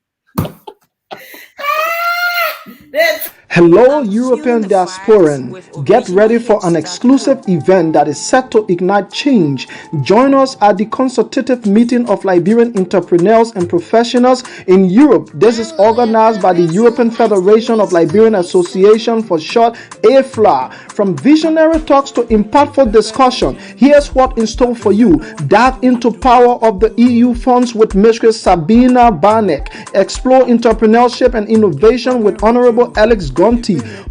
S6: Hello, European diasporan. Get ready for an exclusive event that is set to ignite change. Join us at the consultative meeting of Liberian entrepreneurs and professionals in Europe. This is organized by the European Federation of Liberian Association, for short, AFLA. From visionary talks to impactful discussion, here's what in store for you. Dive into power of the EU funds with Mistress Sabina Barnek. Explore entrepreneurship and innovation with Honorable Alex Gonti.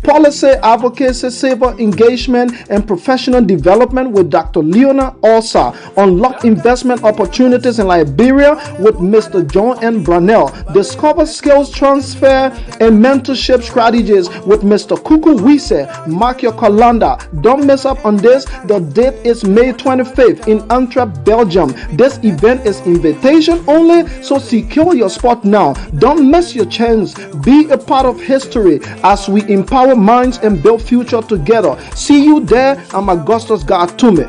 S6: Policy advocacy, civil engagement, and professional development with Dr. Leona Olsa. Unlock investment opportunities in Liberia with Mr. John N. Brunel. Discover skills transfer and mentorship strategies with Mr. Kuku Wise. Mark your calendar. Don't miss up on this. The date is May 25th in Antwerp, Belgium. This event is invitation only, so secure your spot now. Don't miss your chance. Be a part of history as we empower minds and build future together. See you there. I'm Augustus Gatume.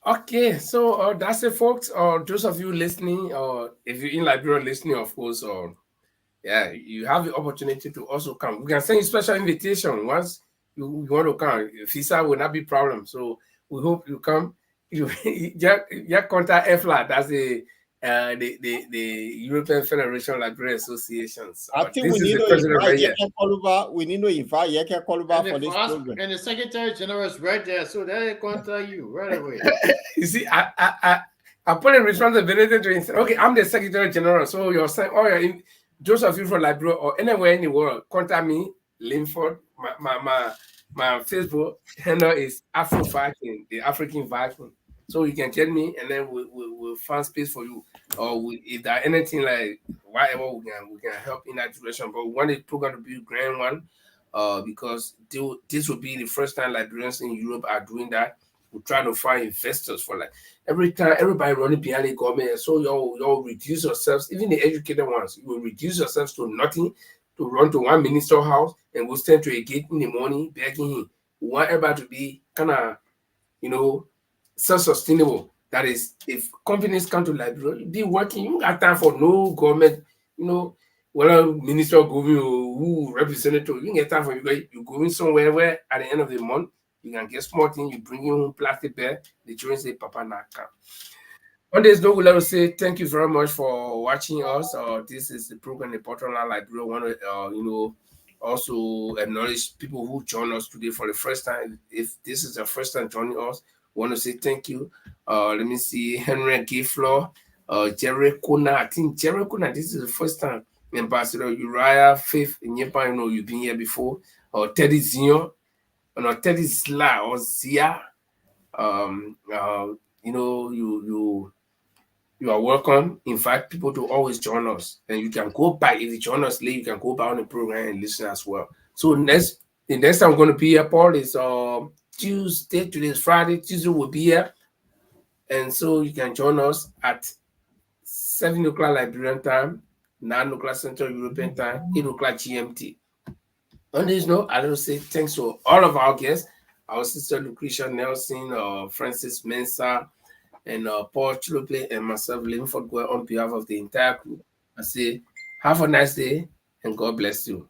S1: Okay, so that's it, folks. Or those of you listening, or if you're in Liberia listening, of course, or yeah, you have the opportunity to also come. We can send you special invitation once you want to come. Visa will not be problem. So we hope you come. You contact EFLA. That's the European Federation of Library Associations.
S3: I think
S1: This
S3: we
S1: is
S3: need
S1: the
S3: to
S1: president right
S3: invite
S1: here.
S3: Yeke Koluba. We need to invite Yeke Koluba for this program.
S4: And the Secretary General is right there, so they contact you right away.
S1: You see, I put a responsibility to him. Okay, I'm the Secretary General, so you're saying, oh, yeah, those of you from Liberia or anywhere in the world, contact me, Linford. My Facebook handle is Afro Viking, the African Viking. So you can get me, and then we'll find space for you. Or if there anything like whatever we can help in that direction. But we want the program to be a grand one, because this will be the first time Liberians in Europe are doing that. We're trying to find investors for like every time everybody running behind the government. So y'all reduce yourselves, even the educated ones, you will reduce yourselves to nothing to run to one minister house and go stand to a gate in the morning begging him. We want everybody to be kind of, self-sustainable. That is, if companies come to Liberia, be working, you got time for no government, whether minister going or who representative, you get time for you going somewhere where at the end of the month you can get small thing, you bring your own plastic bag, the children say, Papa Naka. On this note, we'd like to say thank you very much for watching us. This is the program, the Portland Library. I want to, also acknowledge people who join us today for the first time. If this is the first time joining us, I want to say thank you. Let me see, Henry Gayflow, Jerry Kuna. I think Jerry Kuna, this is the first time. Ambassador Uriah Faith, you've been here before. Teddy Zion, Teddy Zla or Zia. You are welcome. Invite people to always join us, and you can go back if you join us late. You can go back on the program and listen as well. So the next time I'm going to be here, Paul, is Tuesday. Today is Friday. Tuesday will be here, and so you can join us at 7 o'clock Liberian time, 9 o'clock Central European time, 8 o'clock GMT. On this note, I will say thanks to all of our guests, our sister Lucretia Nelson, Francis Mensah, and Paul Chilople and myself, Linford, on behalf of the entire crew. I say, have a nice day and God bless you.